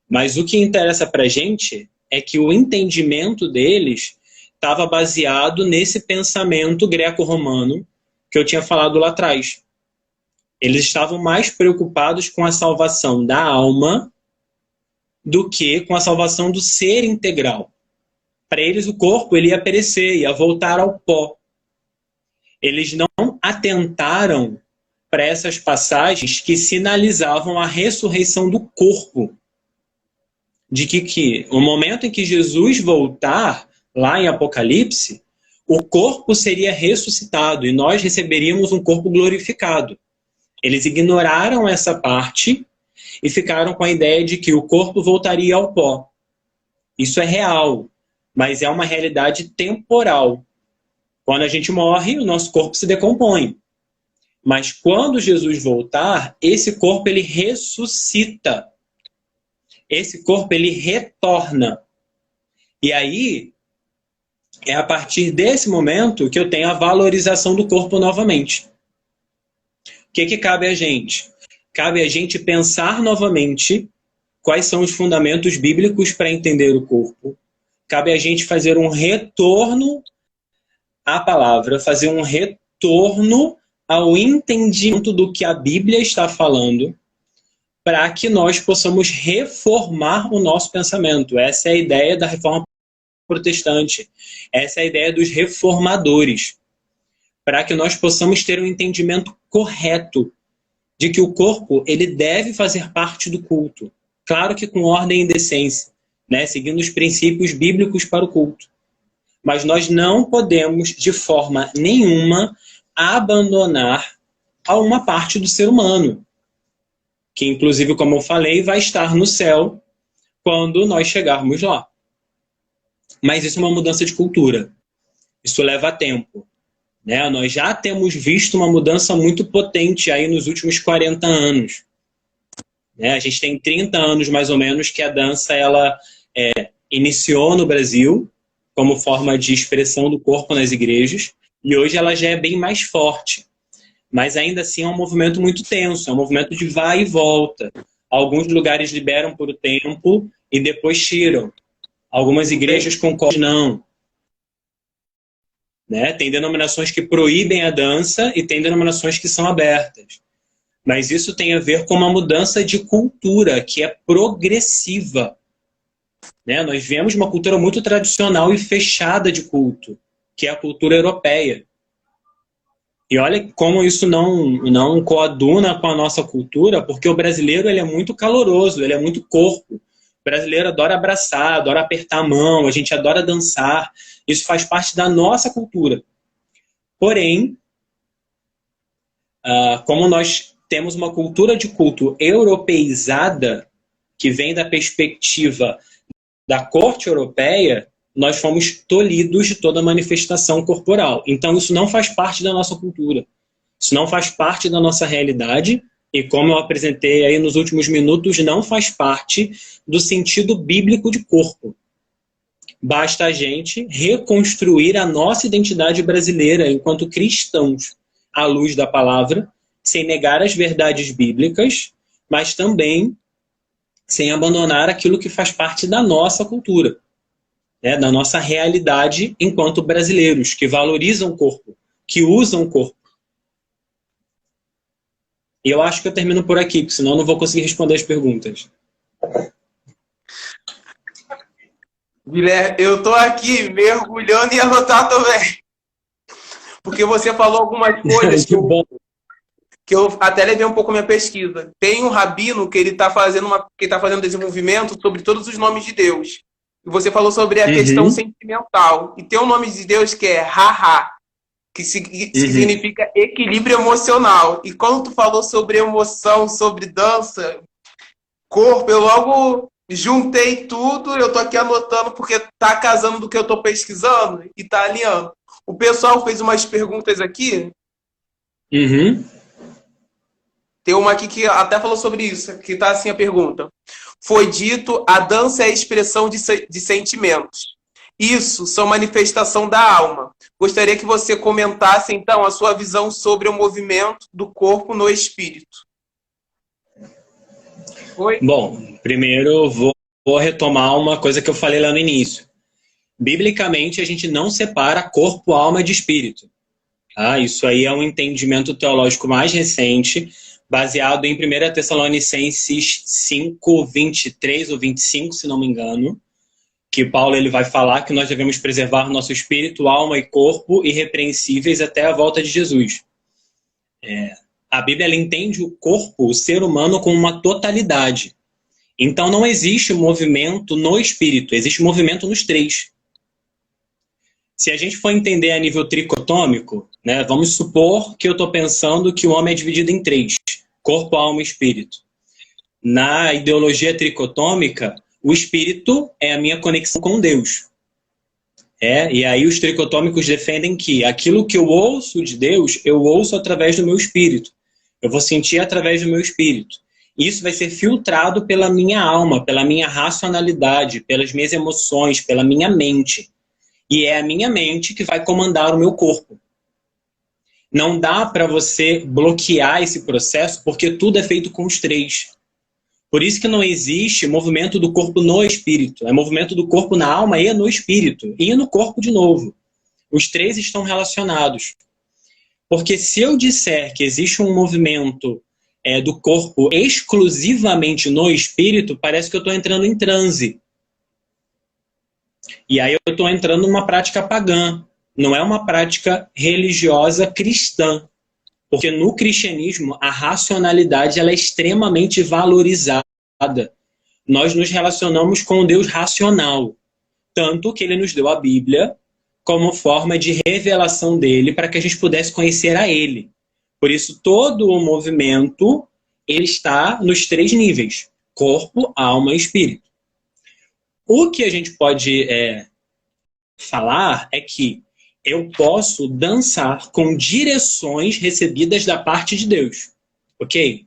Mas o que interessa para a gente é que o entendimento deles estava baseado nesse pensamento greco-romano que eu tinha falado lá atrás. Eles estavam mais preocupados com a salvação da alma do que com a salvação do ser integral. Para eles, o corpo ele ia perecer, ia voltar ao pó. Eles não atentaram para essas passagens que sinalizavam a ressurreição do corpo. De que o momento em que Jesus voltar, lá em Apocalipse, o corpo seria ressuscitado e nós receberíamos um corpo glorificado. Eles ignoraram essa parte e ficaram com a ideia de que o corpo voltaria ao pó. Isso é real, mas é uma realidade temporal. Quando a gente morre, o nosso corpo se decompõe. Mas quando Jesus voltar, esse corpo ele ressuscita. Esse corpo ele retorna. E aí, é a partir desse momento que eu tenho a valorização do corpo novamente. O que cabe a gente? Cabe a gente pensar novamente quais são os fundamentos bíblicos para entender o corpo. Cabe a gente fazer um retorno à palavra, fazer um retorno ao entendimento do que a Bíblia está falando, para que nós possamos reformar o nosso pensamento. Essa é a ideia da reforma protestante. Essa é a ideia dos reformadores. Para que nós possamos ter um entendimento correto de que o corpo ele deve fazer parte do culto. Claro que com ordem e decência, né? Seguindo os princípios bíblicos para o culto. Mas nós não podemos, de forma nenhuma, abandonar a uma parte do ser humano. Que, inclusive, como eu falei, vai estar no céu quando nós chegarmos lá. Mas isso é uma mudança de cultura. Isso leva tempo. Né? Nós já temos visto uma mudança muito potente aí nos últimos 40 anos. Né? A gente tem 30 anos, mais ou menos, que a dança ela, iniciou no Brasil como forma de expressão do corpo nas igrejas. E hoje ela já é bem mais forte. Mas ainda assim é um movimento muito tenso, é um movimento de vai e volta. Alguns lugares liberam por um tempo e depois tiram. Algumas igrejas concordam, não. Né? Tem denominações que proíbem a dança e tem denominações que são abertas. Mas isso tem a ver com uma mudança de cultura que é progressiva. Né? Nós vemos uma cultura muito tradicional e fechada de culto, que é a cultura europeia. E olha como isso não coaduna com a nossa cultura, porque o brasileiro ele é muito caloroso, ele é muito corpo. O brasileiro adora abraçar, adora apertar a mão, a gente adora dançar. Isso faz parte da nossa cultura. Porém, como nós temos uma cultura de culto europeizada, que vem da perspectiva da corte europeia, nós fomos tolhidos de toda manifestação corporal. Então isso não faz parte da nossa cultura. Isso não faz parte da nossa realidade. E como eu apresentei aí nos últimos minutos, não faz parte do sentido bíblico de corpo. Basta a gente reconstruir a nossa identidade brasileira enquanto cristãos, à luz da palavra, sem negar as verdades bíblicas, mas também sem abandonar aquilo que faz parte da nossa cultura. Né, da nossa realidade enquanto brasileiros, que valorizam o corpo, que usam o corpo. E eu acho que eu termino por aqui, porque senão eu não vou conseguir responder as perguntas. Guilherme, eu tô aqui mergulhando em anotar também. Porque você falou algumas coisas que eu até levei um pouco a minha pesquisa. Tem um rabino que ele está fazendo desenvolvimento sobre todos os nomes de Deus. E você falou sobre a questão sentimental. E tem um nome de Deus que é Ra-Ha, que significa equilíbrio emocional. E quando tu falou sobre emoção, sobre dança, corpo, eu logo juntei tudo, eu tô aqui anotando porque tá casando do que eu tô pesquisando e tá alinhando. O pessoal fez umas perguntas aqui. Tem uma aqui que até falou sobre isso, que tá assim a pergunta. Foi dito, a dança é a expressão de sentimentos. isso são manifestação da alma. Gostaria que você comentasse, então, a sua visão sobre o movimento do corpo no espírito. Oi? Bom, primeiro eu vou retomar uma coisa que eu falei lá no início. Biblicamente, a gente não separa corpo, alma de espírito. Tá? Isso aí é um entendimento teológico mais recente, baseado em 1 Tessalonicenses 5, 23 ou 25, se não me engano, que Paulo ele vai falar que nós devemos preservar nosso espírito, alma e corpo irrepreensíveis até a volta de Jesus. A Bíblia ela entende o corpo, o ser humano, como uma totalidade. Então não existe movimento no espírito, existe movimento nos três. Se a gente for entender a nível tricotômico, né, vamos supor que eu estou pensando que o homem é dividido em três: corpo, alma e espírito. Na ideologia tricotômica, o espírito é a minha conexão com Deus. E aí os tricotômicos defendem que aquilo que eu ouço de Deus, eu ouço através do meu espírito. Eu vou sentir através do meu espírito. Isso vai ser filtrado pela minha alma, pela minha racionalidade, pelas minhas emoções, pela minha mente. E é a minha mente que vai comandar o meu corpo. Não dá para você bloquear esse processo, porque tudo é feito com os três. Por isso que não existe movimento do corpo no espírito. É movimento do corpo na alma e no espírito. E no corpo de novo. Os três estão relacionados. Porque se eu disser que existe um movimento do corpo exclusivamente no espírito, parece que eu estou entrando em transe. E aí eu estou entrando numa prática pagã. Não é uma prática religiosa cristã. Porque no cristianismo, a racionalidade ela é extremamente valorizada. Nós nos relacionamos com um Deus racional. Tanto que ele nos deu a Bíblia como forma de revelação dele para que a gente pudesse conhecer a ele. Por isso, todo o movimento ele está nos três níveis: corpo, alma e espírito. O que a gente pode falar é que eu posso dançar com direções recebidas da parte de Deus. Ok?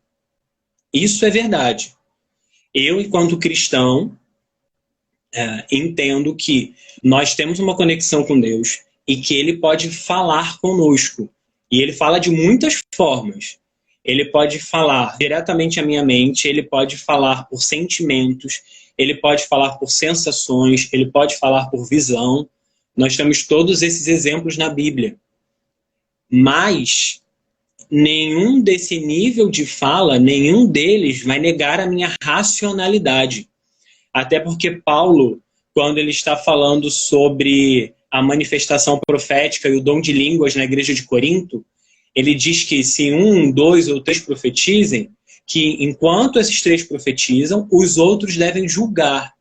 Isso é verdade. Eu, enquanto cristão, entendo que nós temos uma conexão com Deus e que Ele pode falar conosco. E Ele fala de muitas formas. Ele pode falar diretamente à minha mente, Ele pode falar por sentimentos, Ele pode falar por sensações, Ele pode falar por visão. Nós temos todos esses exemplos na Bíblia. Mas nenhum desse nível de fala, nenhum deles vai negar a minha racionalidade. Até porque Paulo, quando ele está falando sobre a manifestação profética e o dom de línguas na igreja de Corinto, ele diz que se 1, 2 ou 3 profetizem, que enquanto esses 3 profetizam, os outros devem julgar.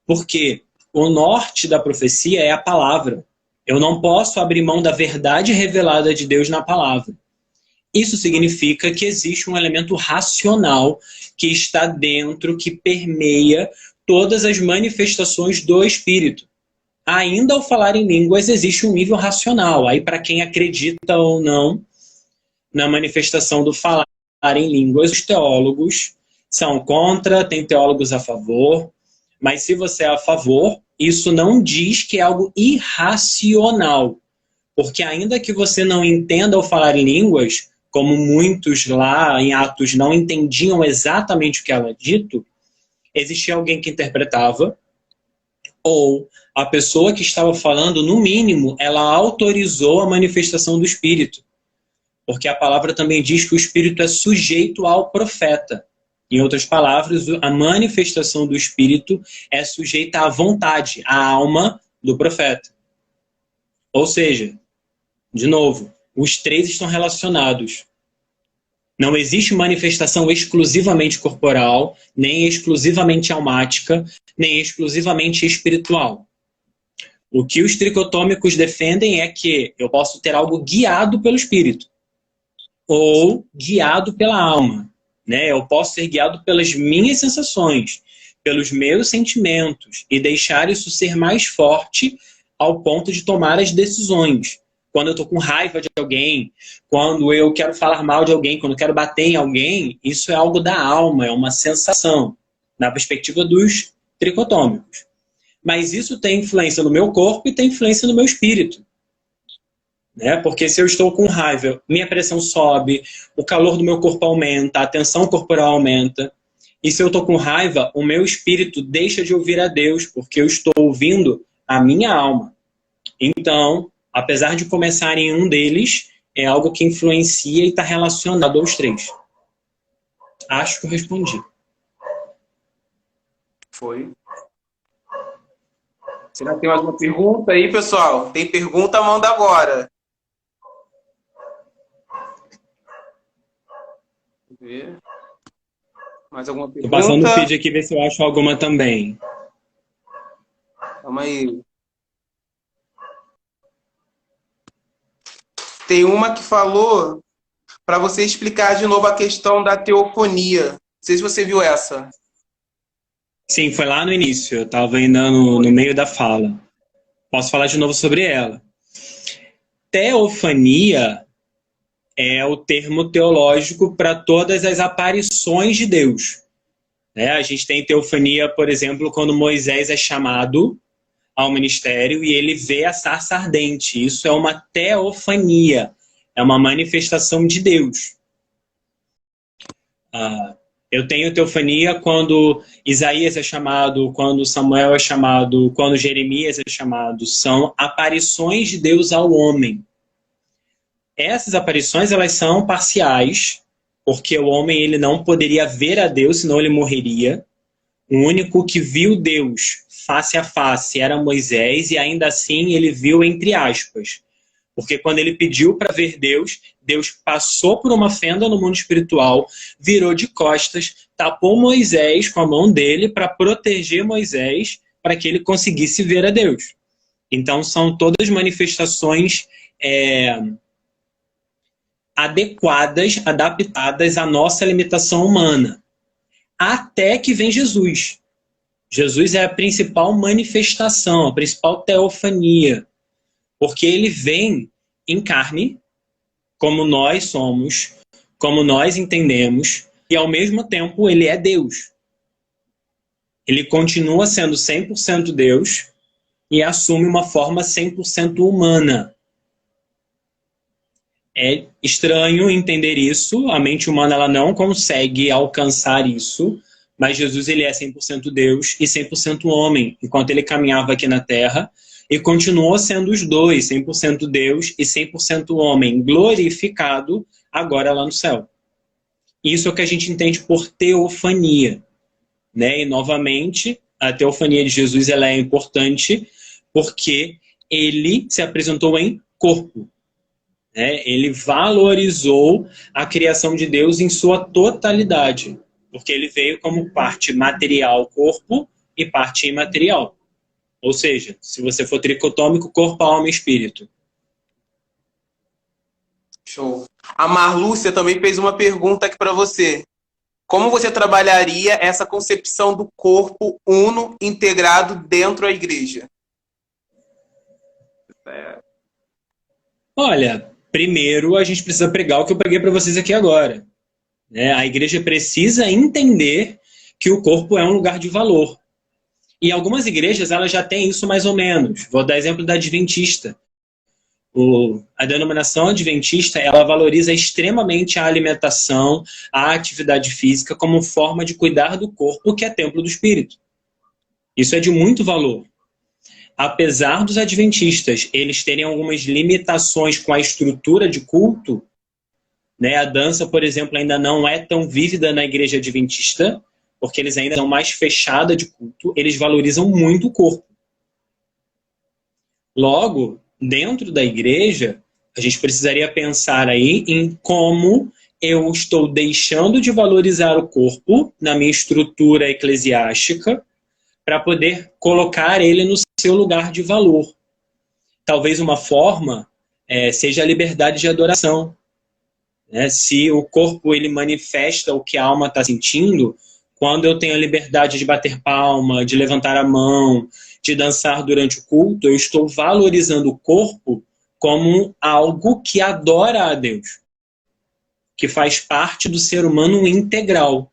Porque o norte da profecia é a palavra. Eu não posso abrir mão da verdade revelada de Deus na palavra. Isso significa que existe um elemento racional que está dentro, que permeia todas as manifestações do Espírito. Ainda ao falar em línguas, existe um nível racional. Aí, para quem acredita ou não na manifestação do falar em línguas, os teólogos são contra, tem teólogos a favor. Mas se você é a favor, isso não diz que é algo irracional. Porque ainda que você não entenda ao falar em línguas, como muitos lá em Atos não entendiam exatamente o que era dito, existia alguém que interpretava, ou a pessoa que estava falando, no mínimo, ela autorizou a manifestação do Espírito. Porque a palavra também diz que o Espírito é sujeito ao profeta. Em outras palavras, a manifestação do Espírito é sujeita à vontade, à alma do profeta. Ou seja, de novo, os três estão relacionados. Não existe manifestação exclusivamente corporal, nem exclusivamente almática, nem exclusivamente espiritual. O que os tricotômicos defendem é que eu posso ter algo guiado pelo Espírito ou guiado pela alma. Eu posso ser guiado pelas minhas sensações, pelos meus sentimentos e deixar isso ser mais forte ao ponto de tomar as decisões. Quando eu estou com raiva de alguém, quando eu quero falar mal de alguém, quando eu quero bater em alguém, isso é algo da alma, é uma sensação, na perspectiva dos tricotômicos. mas isso tem influência no meu corpo e tem influência no meu espírito. Né? Porque se eu estou com raiva, minha pressão sobe, o calor do meu corpo aumenta, a tensão corporal aumenta. E se eu estou com raiva, o meu espírito deixa de ouvir a Deus, porque eu estou ouvindo a minha alma. Então, apesar de começar em um deles, é algo que influencia e está relacionado aos três. Acho que eu respondi. Foi. Você já tem mais uma pergunta aí, pessoal? Tem pergunta, manda agora. Deixa eu ver. Mais alguma Tô pergunta? passando o feed aqui, ver se eu acho alguma também. Calma aí. Tem uma que falou para você explicar de novo a questão da teofonia. Não sei se você viu essa. Sim, foi lá no início, eu estava ainda no meio da fala. Posso falar de novo sobre ela. Teofania é o termo teológico para todas as aparições de Deus. Né? A gente tem teofania, por exemplo, quando Moisés é chamado ao ministério e ele vê a sarça ardente. Isso é uma teofania, é uma manifestação de Deus. Eu tenho teofania quando Isaías é chamado, quando Samuel é chamado, quando Jeremias é chamado. São aparições de Deus ao homem. Essas aparições, elas são parciais, porque o homem ele não poderia ver a Deus, senão ele morreria. O único que viu Deus face a face era Moisés, e ainda assim ele viu entre aspas. Porque quando ele pediu para ver Deus, Deus passou por uma fenda no mundo espiritual, virou de costas, tapou Moisés com a mão dele para proteger Moisés, para que ele conseguisse ver a Deus. Então são todas manifestações adequadas, adaptadas à nossa limitação humana. Até que vem Jesus. Jesus é a principal manifestação, a principal teofania. Porque ele vem em carne, como nós somos, como nós entendemos, e ao mesmo tempo ele é Deus. Ele continua sendo 100% Deus e assume uma forma 100% humana. É estranho entender isso, a mente humana ela não consegue alcançar isso, mas Jesus ele é 100% Deus e 100% homem, enquanto ele caminhava aqui na Terra, e continuou sendo os dois, 100% Deus e 100% homem, glorificado agora lá no céu. Isso é o que a gente entende por teofania. Né? E, novamente, a teofania de Jesus ela é importante porque ele se apresentou em corpo. Né? Ele valorizou a criação de Deus em sua totalidade, porque ele veio como parte material, corpo, e parte imaterial. Ou seja, se você for tricotômico, corpo, alma e espírito. Show. A Marlúcia também fez uma pergunta aqui para você. Como você trabalharia essa concepção do corpo uno integrado dentro da igreja? Olha, primeiro a gente precisa pregar o que eu preguei para vocês aqui agora. Né? A igreja precisa entender que o corpo é um lugar de valor. E algumas igrejas elas já têm isso mais ou menos. Vou dar exemplo da Adventista. A denominação adventista ela valoriza extremamente a alimentação, a atividade física como forma de cuidar do corpo, que é templo do Espírito. Isso é de muito valor. Apesar dos adventistas eles terem algumas limitações com a estrutura de culto, né? A dança, por exemplo, ainda não é tão vívida na igreja adventista, porque eles ainda são mais fechada de culto, eles valorizam muito o corpo. Logo, dentro da igreja, a gente precisaria pensar aí em como eu estou deixando de valorizar o corpo na minha estrutura eclesiástica para poder colocar ele no seu lugar de valor. Talvez uma forma seja a liberdade de adoração. Né? Se o corpo ele manifesta o que a alma está sentindo, quando eu tenho a liberdade de bater palma, de levantar a mão, de dançar durante o culto, eu estou valorizando o corpo como algo que adora a Deus, que faz parte do ser humano integral.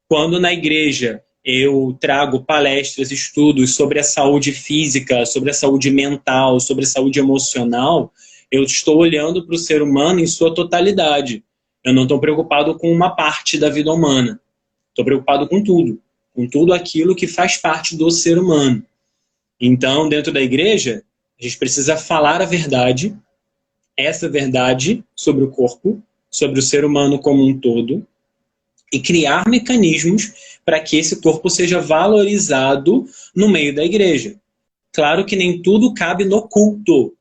Quando na igreja eu trago palestras, estudos sobre a saúde física, sobre a saúde mental, sobre a saúde emocional, eu estou olhando para o ser humano em sua totalidade. Eu não estou preocupado com uma parte da vida humana. Estou preocupado com tudo aquilo que faz parte do ser humano. Então, dentro da igreja, a gente precisa falar a verdade, essa verdade sobre o corpo, sobre o ser humano como um todo, e criar mecanismos para que esse corpo seja valorizado no meio da igreja. Claro que nem tudo cabe no culto,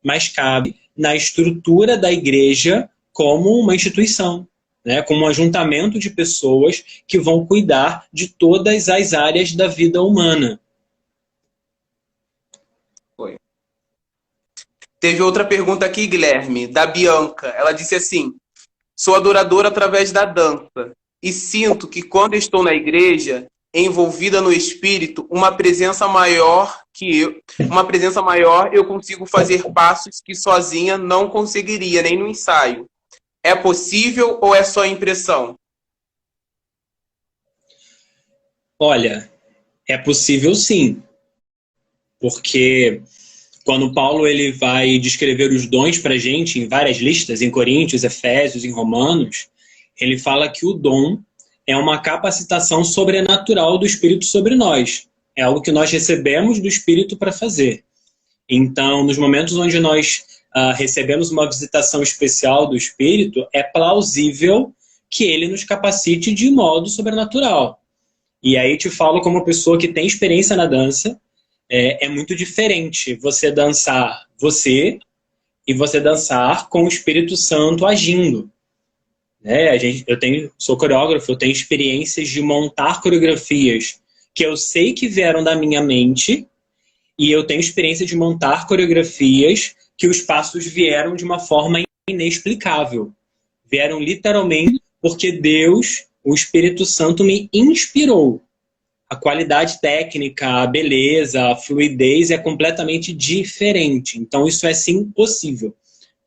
mas cabe na estrutura da igreja como uma instituição, né? Como um ajuntamento de pessoas que vão cuidar de todas as áreas da vida humana. Foi. Teve outra pergunta aqui, Guilherme, da Bianca. Ela disse assim: sou adoradora através da dança e sinto que quando estou na igreja, envolvida no espírito, uma presença maior, eu consigo fazer passos que sozinha não conseguiria, nem no ensaio. É possível ou é só impressão? Olha, é possível sim, porque quando Paulo ele vai descrever os dons para a gente em várias listas, em Coríntios, Efésios, em Romanos, ele fala que o dom é uma capacitação sobrenatural do Espírito sobre nós. É algo que nós recebemos do Espírito para fazer. Então, nos momentos onde nós recebemos uma visitação especial do Espírito, é plausível que ele nos capacite de modo sobrenatural. E aí te falo como uma pessoa que tem experiência na dança, é muito diferente você dançar você e você dançar com o Espírito Santo agindo. Sou coreógrafo, eu tenho experiências de montar coreografias que eu sei que vieram da minha mente, e eu tenho experiência de montar coreografias que os passos vieram de uma forma inexplicável. Vieram literalmente porque Deus, o Espírito Santo, me inspirou. A qualidade técnica, a beleza, a fluidez é completamente diferente. Então, isso é sim possível.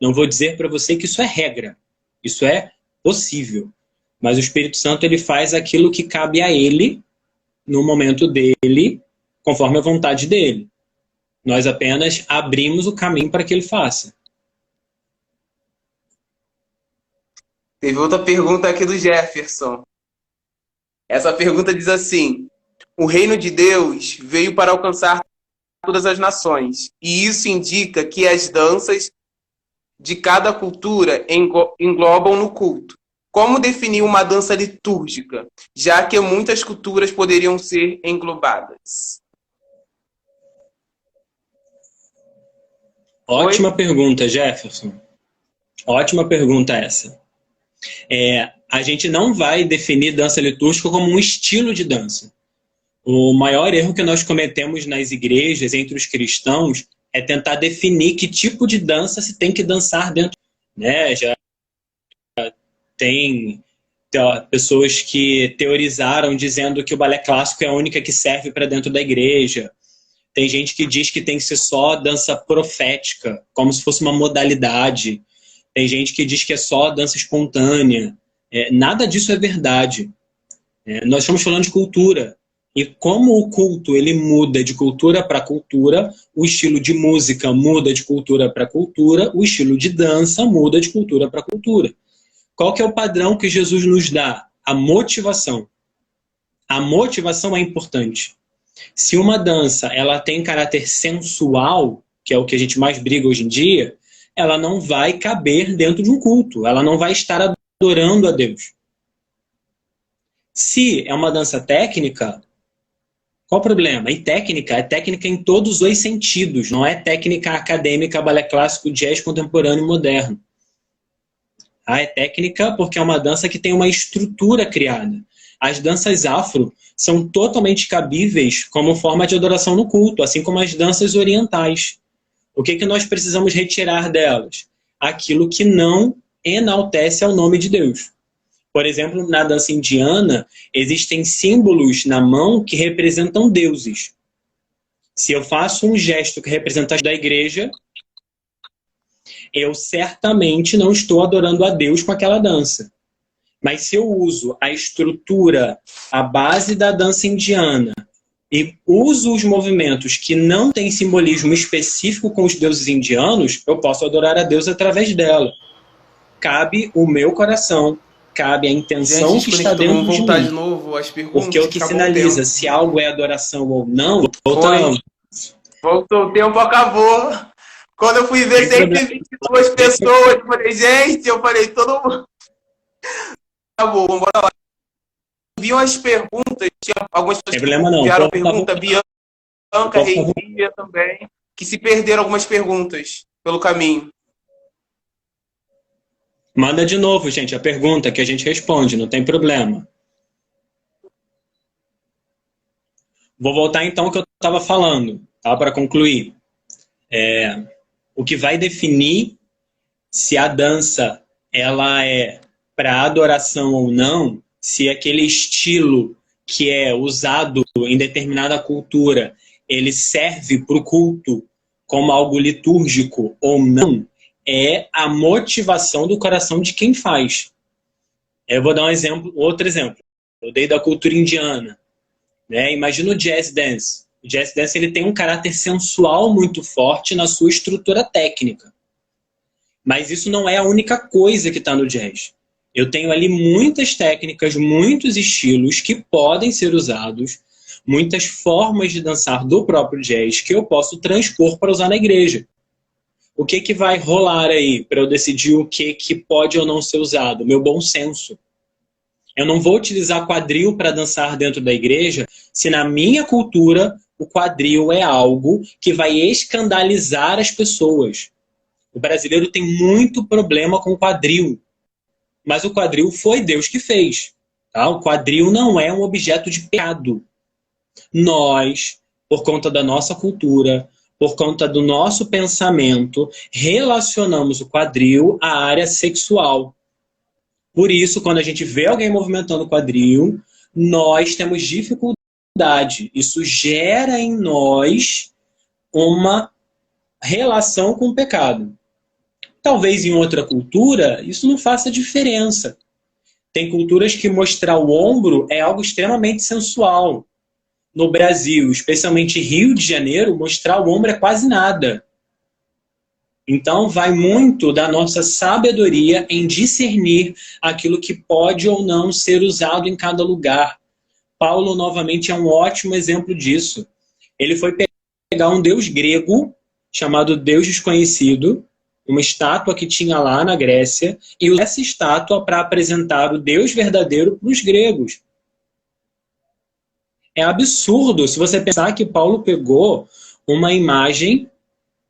Não vou dizer para você que isso é regra. Isso é possível. Mas o Espírito Santo ele faz aquilo que cabe a ele, no momento dele, conforme a vontade dele. Nós apenas abrimos o caminho para que ele faça. Teve outra pergunta aqui do Jefferson. Essa pergunta diz assim: o reino de Deus veio para alcançar todas as nações, e isso indica que as danças de cada cultura englobam no culto. Como definir uma dança litúrgica, já que muitas culturas poderiam ser englobadas? Ótima pergunta, Jefferson. Ótima pergunta essa. A gente não vai definir dança litúrgica como um estilo de dança. O maior erro que nós cometemos nas igrejas, entre os cristãos, é tentar definir que tipo de dança se tem que dançar dentro. Né? Já tem pessoas que teorizaram dizendo que o balé clássico é a única que serve para dentro da igreja. Tem gente que diz que tem que ser só dança profética, como se fosse uma modalidade. Tem gente que diz que é só dança espontânea. Nada disso é verdade. Nós estamos falando de cultura. E como o culto ele muda de cultura para cultura, o estilo de música muda de cultura para cultura, o estilo de dança muda de cultura para cultura. Qual que é o padrão que Jesus nos dá? A motivação. A motivação é importante. Se uma dança ela tem caráter sensual, que é o que a gente mais briga hoje em dia, ela não vai caber dentro de um culto. Ela não vai estar adorando a Deus. Se é uma dança técnica, qual o problema? E técnica é técnica em todos os sentidos. Não é técnica acadêmica, balé clássico, jazz, contemporâneo e moderno. É técnica porque é uma dança que tem uma estrutura criada. As danças afro são totalmente cabíveis como forma de adoração no culto, assim como as danças orientais. O que nós precisamos retirar delas? Aquilo que não enaltece ao nome de Deus. Por exemplo, na dança indiana, existem símbolos na mão que representam deuses. Se eu faço um gesto que representa da igreja, eu certamente não estou adorando a Deus com aquela dança. Mas se eu uso a estrutura, a base da dança indiana, e uso os movimentos que não têm simbolismo específico com os deuses indianos, eu posso adorar a Deus através dela. Cabe o meu coração, cabe a intenção que está dentro vamos de voltar de mim. novo às perguntas. Porque o que sinaliza se algo é adoração ou não, voltamos. Voltou, o tempo acabou. Quando eu fui ver 122 pessoas, eu falei, gente, todo mundo. Acabou, vamos embora lá. Viam as perguntas, tinha algumas pessoas que enviaram pergunta, Bianca, Reivinha também, que se perderam algumas perguntas pelo caminho. Manda de novo, gente, a pergunta que a gente responde, não tem problema. Vou voltar então ao que eu estava falando, tá? Para concluir. O que vai definir se a dança ela é para adoração ou não, se aquele estilo que é usado em determinada cultura, ele serve para o culto como algo litúrgico ou não, é a motivação do coração de quem faz. Eu vou dar outro exemplo. Eu dei da cultura indiana. Né? Imagina o jazz dance. O jazz dance ele tem um caráter sensual muito forte na sua estrutura técnica. Mas isso não é a única coisa que está no jazz. Eu tenho ali muitas técnicas, muitos estilos que podem ser usados, muitas formas de dançar do próprio jazz que eu posso transpor para usar na igreja. O que vai rolar aí para eu decidir o que pode ou não ser usado? Meu bom senso. Eu não vou utilizar quadril para dançar dentro da igreja se na minha cultura o quadril é algo que vai escandalizar as pessoas. O brasileiro tem muito problema com o quadril. Mas o quadril foi Deus que fez. Tá? O quadril não é um objeto de pecado. Nós, por conta da nossa cultura, por conta do nosso pensamento, relacionamos o quadril à área sexual. Por isso, quando a gente vê alguém movimentando o quadril, nós temos dificuldade. Isso gera em nós uma relação com o pecado. Talvez em outra cultura, isso não faça diferença. Tem culturas que mostrar o ombro é algo extremamente sensual. No Brasil, especialmente Rio de Janeiro, mostrar o ombro é quase nada. Então, vai muito da nossa sabedoria em discernir aquilo que pode ou não ser usado em cada lugar. Paulo, novamente, é um ótimo exemplo disso. Ele foi pegar um deus grego, chamado Deus Desconhecido, uma estátua que tinha lá na Grécia, e usou essa estátua para apresentar o Deus verdadeiro para os gregos. É absurdo se você pensar que Paulo pegou uma imagem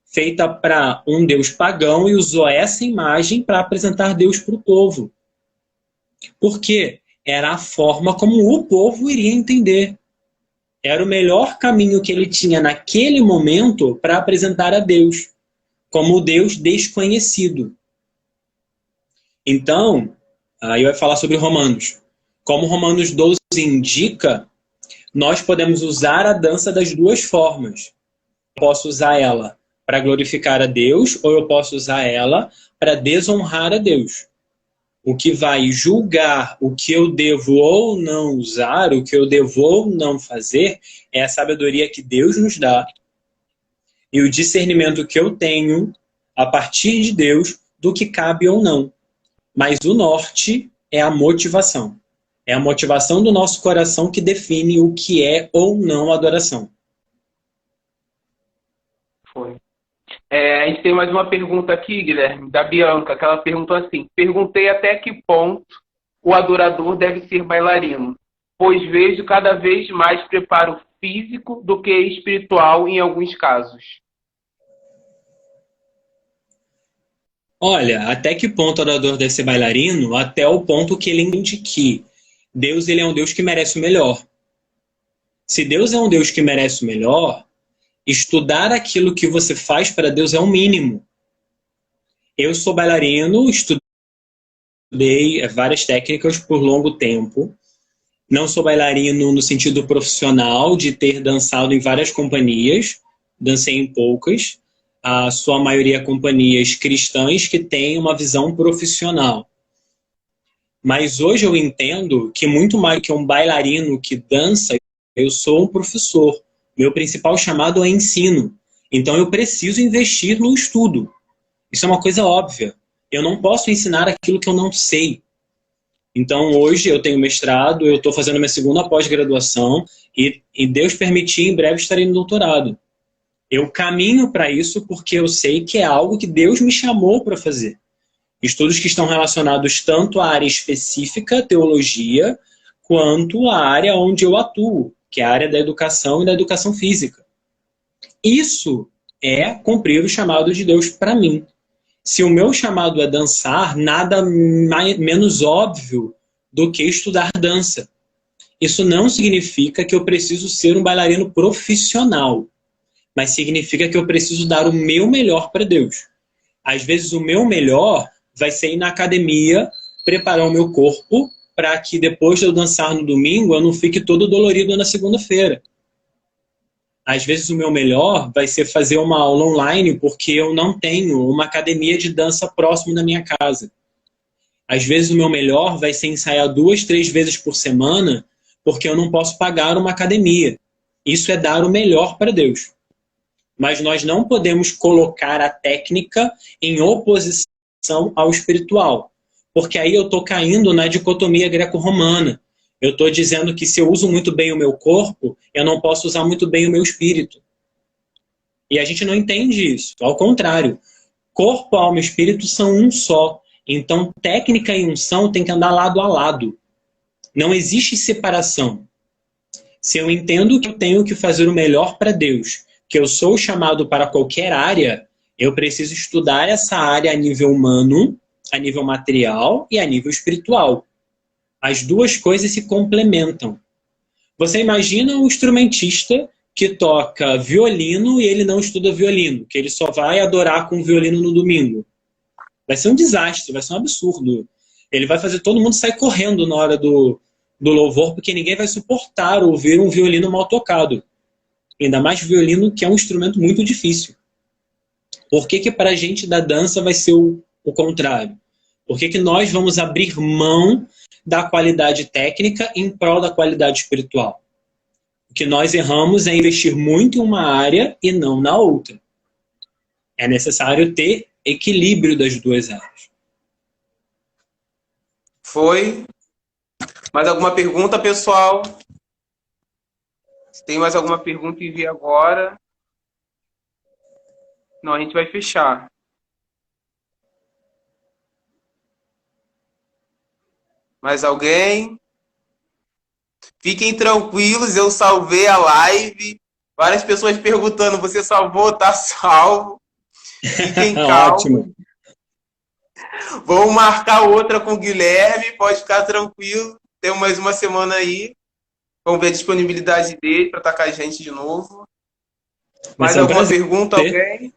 feita para um deus pagão e usou essa imagem para apresentar Deus para o povo. Por quê? Era a forma como o povo iria entender. Era o melhor caminho que ele tinha naquele momento para apresentar a Deus, como o Deus desconhecido. Então, aí vai falar sobre Romanos. Como Romanos 12 indica, nós podemos usar a dança das duas formas. Eu posso usar ela para glorificar a Deus, ou eu posso usar ela para desonrar a Deus. O que vai julgar o que eu devo ou não usar, o que eu devo ou não fazer, é a sabedoria que Deus nos dá e o discernimento que eu tenho a partir de Deus do que cabe ou não. Mas o norte é a motivação. É a motivação do nosso coração que define o que é ou não adoração. Foi. A gente tem mais uma pergunta aqui, Guilherme, da Bianca, que ela perguntou assim: perguntei até que ponto o adorador deve ser bailarino, pois vejo cada vez mais preparo físico do que espiritual em alguns casos. Olha, até que ponto o adorador deve ser bailarino? Até o ponto que ele entende que Deus ele é um Deus que merece o melhor. Se Deus é um Deus que merece o melhor, estudar aquilo que você faz para Deus é o mínimo. Eu sou bailarino, estudei várias técnicas por longo tempo. Não sou bailarino no sentido profissional, de ter dançado em várias companhias. Dancei em poucas. A sua maioria companhias cristãs que têm uma visão profissional. Mas hoje eu entendo que muito mais que um bailarino que dança, eu sou um professor. Meu principal chamado é ensino. Então eu preciso investir no estudo. Isso é uma coisa óbvia. Eu não posso ensinar aquilo que eu não sei. Então hoje eu tenho mestrado, eu estou fazendo minha segunda pós-graduação e Deus permitir, em breve estarei no doutorado. Eu caminho para isso porque eu sei que é algo que Deus me chamou para fazer. Estudos que estão relacionados tanto à área específica, teologia, quanto à área onde eu atuo, que é a área da educação e da educação física. Isso é cumprir o chamado de Deus para mim. Se o meu chamado é dançar, nada menos óbvio do que estudar dança. Isso não significa que eu preciso ser um bailarino profissional, mas significa que eu preciso dar o meu melhor para Deus. Às vezes o meu melhor vai ser ir na academia, preparar o meu corpo para que depois de eu dançar no domingo eu não fique todo dolorido na segunda-feira. Às vezes o meu melhor vai ser fazer uma aula online porque eu não tenho uma academia de dança próximo da minha casa. Às vezes o meu melhor vai ser ensaiar 2, 3 vezes por semana porque eu não posso pagar uma academia. Isso é dar o melhor para Deus. Mas nós não podemos colocar a técnica em oposição ao espiritual, porque aí eu estou caindo na dicotomia greco-romana. Eu estou dizendo que se eu uso muito bem o meu corpo, eu não posso usar muito bem o meu espírito. E a gente não entende isso. Ao contrário, corpo, alma e espírito são um só. Então, técnica e unção tem que andar lado a lado. Não existe separação. Se eu entendo que eu tenho que fazer o melhor para Deus, que eu sou chamado para qualquer área, eu preciso estudar essa área a nível humano, a nível material e a nível espiritual. As duas coisas se complementam. Você imagina um instrumentista que toca violino e ele não estuda violino, que ele só vai adorar com violino no domingo. Vai ser um desastre, vai ser um absurdo. Ele vai fazer todo mundo sair correndo na hora do louvor, porque ninguém vai suportar ouvir um violino mal tocado. Ainda mais violino, que é um instrumento muito difícil. Por que para a gente da dança vai ser o contrário? Por que nós vamos abrir mão da qualidade técnica em prol da qualidade espiritual? O que nós erramos é investir muito em uma área e não na outra. É necessário ter equilíbrio das duas áreas. Foi. Mais alguma pergunta, pessoal? Se tem mais alguma pergunta, envie agora. Não, a gente vai fechar. Mais alguém? Fiquem tranquilos, eu salvei a live. Várias pessoas perguntando, você salvou? Tá salvo. Fiquem calmos. Ótimo. Vamos marcar outra com o Guilherme, pode ficar tranquilo. Temos mais uma semana aí. Vamos ver a disponibilidade dele para estar com a gente de novo. Mais alguma pergunta, alguém?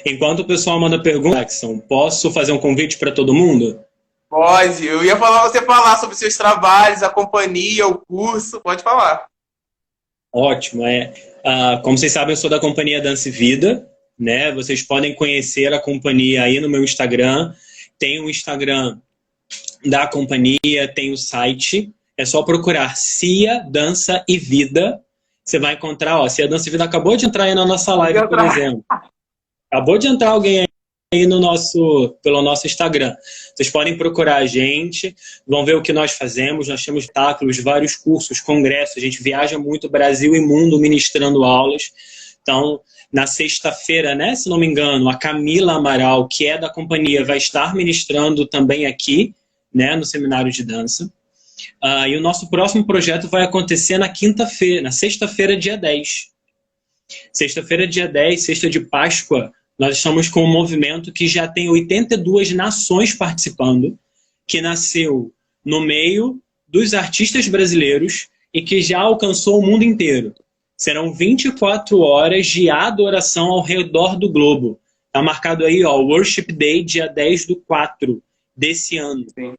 Enquanto o pessoal manda pergunta, Jackson, posso fazer um convite para todo mundo? Pode. Eu ia você falar sobre seus trabalhos, a companhia, o curso. Pode falar. Ótimo. Como vocês sabem, eu sou da companhia Dança e Vida, né? Vocês podem conhecer a companhia aí no meu Instagram. Tem o Instagram da companhia, tem o site. É só procurar Cia Dança e Vida. Você vai encontrar, ó, Cia Dança e Vida acabou de entrar aí na nossa live, por exemplo. Acabou de entrar alguém aí pelo nosso Instagram. Vocês podem procurar a gente, vão ver o que nós fazemos. Nós temos espetáculos, vários cursos, congressos. A gente viaja muito Brasil e mundo ministrando aulas. Então, na sexta-feira, né, se não me engano, a Camila Amaral, que é da companhia, vai estar ministrando também aqui, né, no seminário de dança. E o nosso próximo projeto vai acontecer na quinta-feira, na sexta-feira, dia 10. Sexta-feira, dia 10, sexta de Páscoa, nós estamos com um movimento que já tem 82 nações participando, que nasceu no meio dos artistas brasileiros e que já alcançou o mundo inteiro. Serão 24 horas de adoração ao redor do globo. Está marcado aí, ó, Worship Day, dia 10/4 desse ano. Sim.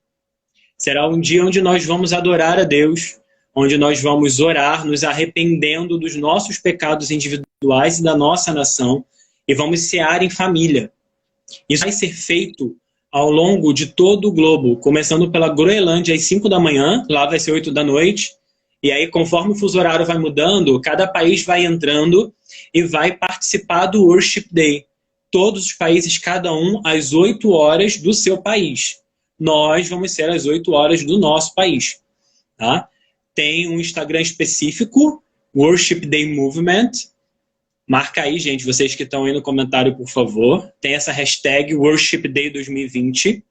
Será um dia onde nós vamos adorar a Deus, onde nós vamos orar, nos arrependendo dos nossos pecados individuais e da nossa nação, e vamos cear em família. Isso vai ser feito ao longo de todo o globo, começando pela Groenlândia às 5 da manhã, lá vai ser 8 da noite, e aí conforme o fuso horário vai mudando, cada país vai entrando e vai participar do Worship Day. Todos os países, cada um, às 8 horas do seu país. Nós vamos ser às 8 horas do nosso país. Tá? Tem um Instagram específico, Worship Day Movement. Marca aí, gente, vocês que estão aí no comentário, por favor. Tem essa hashtag Worship Day 2020.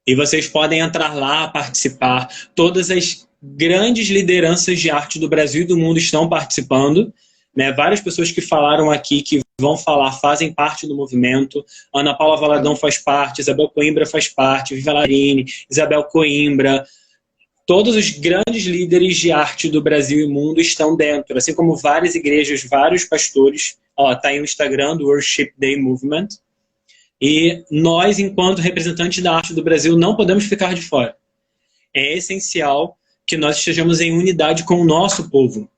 E vocês podem entrar lá, participar. Todas as grandes lideranças de arte do Brasil e do mundo estão participando. Né? Várias pessoas que falaram aqui, que vão falar, fazem parte do movimento. Ana Paula Valadão faz parte, Isabel Coimbra faz parte, Viva Larini, Isabel Coimbra. Todos os grandes líderes de arte do Brasil e mundo estão dentro, assim como várias igrejas, vários pastores. Tá aí o Instagram do Worship Day Movement. E nós, enquanto representantes da arte do Brasil, não podemos ficar de fora. É essencial que nós estejamos em unidade com o nosso povo.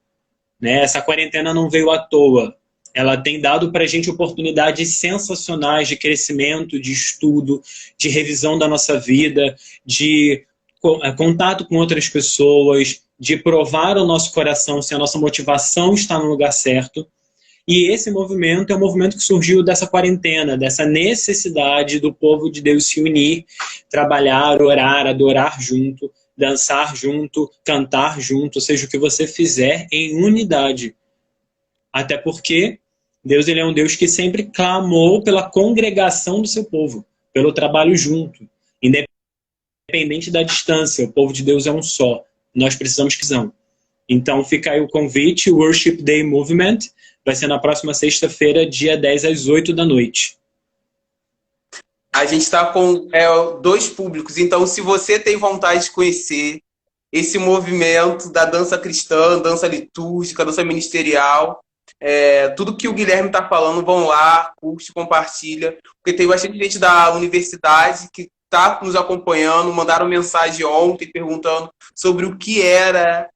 Né? Essa quarentena não veio à toa. Ela tem dado para a gente oportunidades sensacionais de crescimento, de estudo, de revisão da nossa vida, de contato com outras pessoas, de provar o nosso coração se a nossa motivação está no lugar certo. E esse movimento é um movimento que surgiu dessa quarentena, dessa necessidade do povo de Deus se unir, trabalhar, orar, adorar junto, dançar junto, cantar junto, seja o que você fizer em unidade. Até porque Deus, ele é um Deus que sempre clamou pela congregação do seu povo, pelo trabalho junto, independente da distância. O povo de Deus é um só. Nós precisamos que são. Então fica aí o convite, o Worship Day Movement, vai ser na próxima sexta-feira, dia 10 às 8 da noite. A gente está com 2 públicos, então se você tem vontade de conhecer esse movimento da dança cristã, dança litúrgica, dança ministerial, tudo que o Guilherme está falando, vão lá, curte, compartilha, porque tem bastante gente da universidade que está nos acompanhando, mandaram mensagem ontem perguntando sobre o que era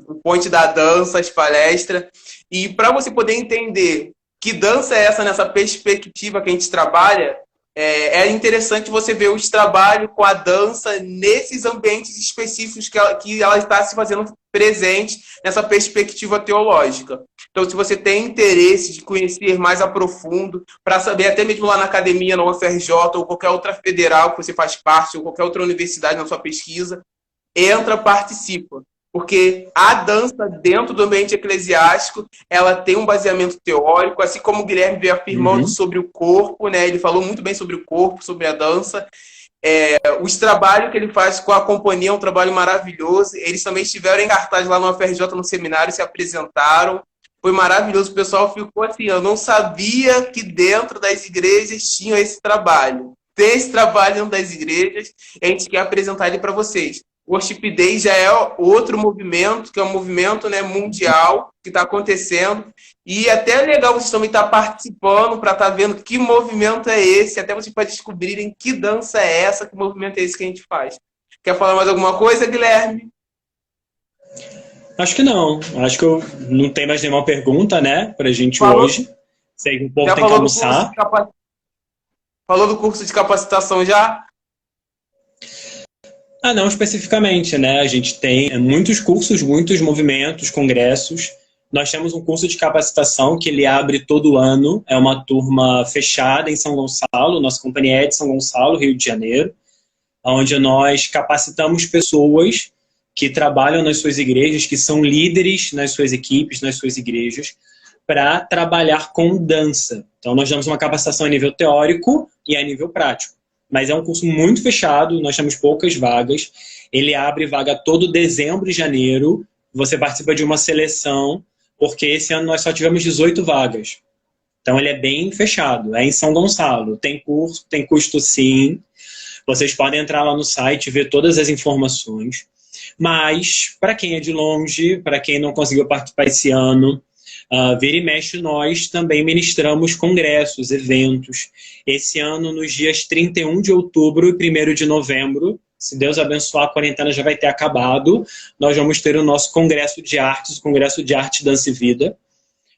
o Ponte da Dança, as palestras. E para você poder entender que dança é essa nessa perspectiva que a gente trabalha, é interessante você ver os trabalhos com a dança nesses ambientes específicos que ela está se fazendo presente nessa perspectiva teológica. Então, se você tem interesse de conhecer mais a profundo, para saber, até mesmo lá na academia, na UFRJ, ou qualquer outra federal que você faz parte, ou qualquer outra universidade na sua pesquisa, entra, participa. Porque a dança dentro do ambiente eclesiástico, ela tem um baseamento teórico, assim como o Guilherme veio afirmando sobre o corpo, né? Ele falou muito bem sobre o corpo, sobre a dança. Os trabalhos que ele faz com a companhia é um trabalho maravilhoso. Eles também estiveram em cartaz lá no UFRJ, no seminário, se apresentaram. Foi maravilhoso. O pessoal ficou assim, eu não sabia que dentro das igrejas tinha esse trabalho. Tem esse trabalho dentro das igrejas e a gente quer apresentar ele para vocês. O Worship Day já é outro movimento, que é um movimento, né, mundial, que está acontecendo. E até é legal vocês também estar participando para estar vendo que movimento é esse, até vocês para descobrirem que dança é essa, que movimento é esse que a gente faz. Quer falar mais alguma coisa, Guilherme? Acho que não. Acho que eu não tem mais nenhuma pergunta, né, para a gente hoje. Sei que o povo tem que almoçar. Falou do curso de capacitação já? Não especificamente, né? A gente tem muitos cursos, muitos movimentos, congressos. Nós temos um curso de capacitação que ele abre todo ano. É uma turma fechada em São Gonçalo. Nossa companhia é de São Gonçalo, Rio de Janeiro, onde nós capacitamos pessoas que trabalham nas suas igrejas, que são líderes nas suas equipes, nas suas igrejas, para trabalhar com dança. Então, nós damos uma capacitação a nível teórico e a nível prático. Mas é um curso muito fechado, nós temos poucas vagas. Ele abre vaga todo dezembro e janeiro. Você participa de uma seleção, porque esse ano nós só tivemos 18 vagas. Então ele é bem fechado. É em São Gonçalo. Tem curso, tem custo sim. Vocês podem entrar lá no site e ver todas as informações. Mas, para quem é de longe, para quem não conseguiu participar esse ano, vira e mexe, nós também ministramos congressos, eventos. Esse ano, nos dias 31 de outubro e 1º de novembro, se Deus abençoar, a quarentena já vai ter acabado, nós vamos ter o nosso Congresso de Artes, o Congresso de Arte, Dança e Vida.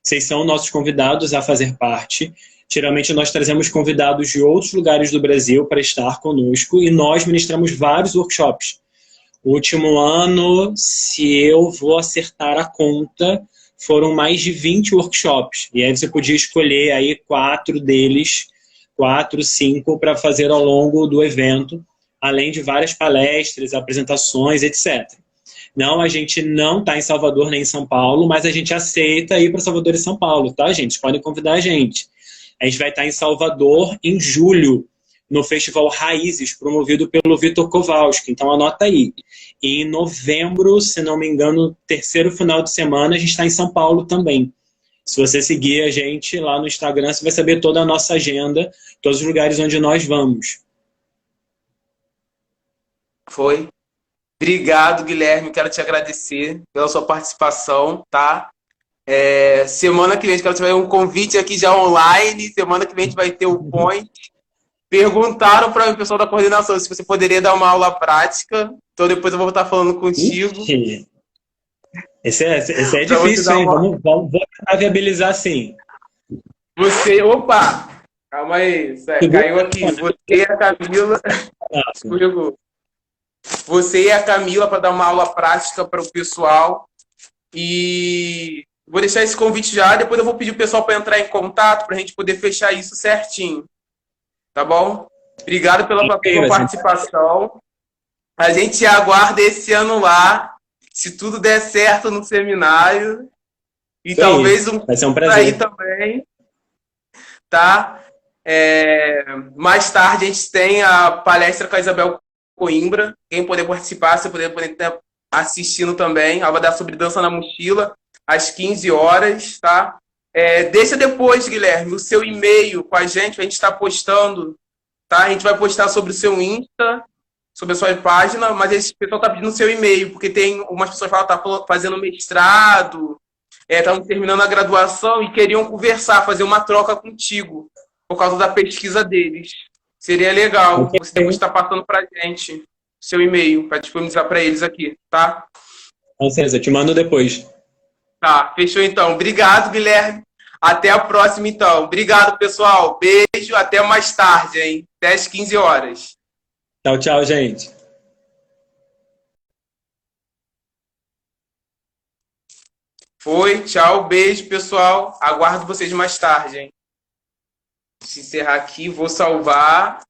vocês são nossos convidados a fazer parte. Geralmente nós trazemos convidados de outros lugares do Brasil para estar conosco e nós ministramos vários workshops. O último ano, se eu vou acertar a conta, foram mais de 20 workshops. E aí você podia escolher aí 4 deles, 4, 5, para fazer ao longo do evento, além de várias palestras, apresentações, etc. Não, a gente não está em Salvador nem em São Paulo, mas a gente aceita ir para Salvador e São Paulo, tá, gente? Vocês podem convidar a gente. A gente vai estar em Salvador em julho, no Festival Raízes, promovido pelo Vitor Kowalski. Então, anota aí. E em novembro, se não me engano, terceiro final de semana, a gente está em São Paulo também. Se você seguir a gente lá no Instagram, você vai saber toda a nossa agenda, todos os lugares onde nós vamos. Foi. Obrigado, Guilherme. Quero te agradecer pela sua participação, tá? Semana que vem a gente quero fazer um convite aqui já online. Semana que vem a gente vai ter o Point. Perguntaram para o pessoal da coordenação se você poderia dar uma aula prática. Então depois eu vou estar falando contigo. Ixi. Esse é difícil, hein? Vamos tentar viabilizar sim. Opa! Calma aí. Caiu aqui. Você e a Camila. Escorregou. Você e a Camila para dar uma aula prática para o pessoal. E vou deixar esse convite já. Depois eu vou pedir o pessoal para entrar em contato para a gente poder fechar isso certinho. Tá bom? Obrigado pela sua participação. A gente aguarda esse ano lá, se tudo der certo no seminário. E talvez vai ser um prazer aí também. Tá? Mais tarde a gente tem a palestra com a Isabel Coimbra. Quem puder participar, você poder estar assistindo também. Ela vai dar sobre dança na mochila, às 15 horas, tá? Deixa depois, Guilherme, o seu e-mail com a gente estar postando, tá? A gente vai postar sobre o seu Insta, sobre a sua página, mas esse pessoal está pedindo o seu e-mail, porque tem umas pessoas que estão fazendo mestrado, estão terminando a graduação e queriam conversar, fazer uma troca contigo, por causa da pesquisa deles. Seria legal você depois estar passando para a gente o seu e-mail, para disponibilizar para eles aqui, tá? Com certeza, eu te mando depois. Tá, fechou então. Obrigado, Guilherme. Até a próxima, então. Obrigado, pessoal. Beijo, até mais tarde, hein? Até às 15 horas. Tchau, tchau, gente. Foi, tchau, beijo, pessoal. Aguardo vocês mais tarde, hein? Deixa eu encerrar aqui, vou salvar.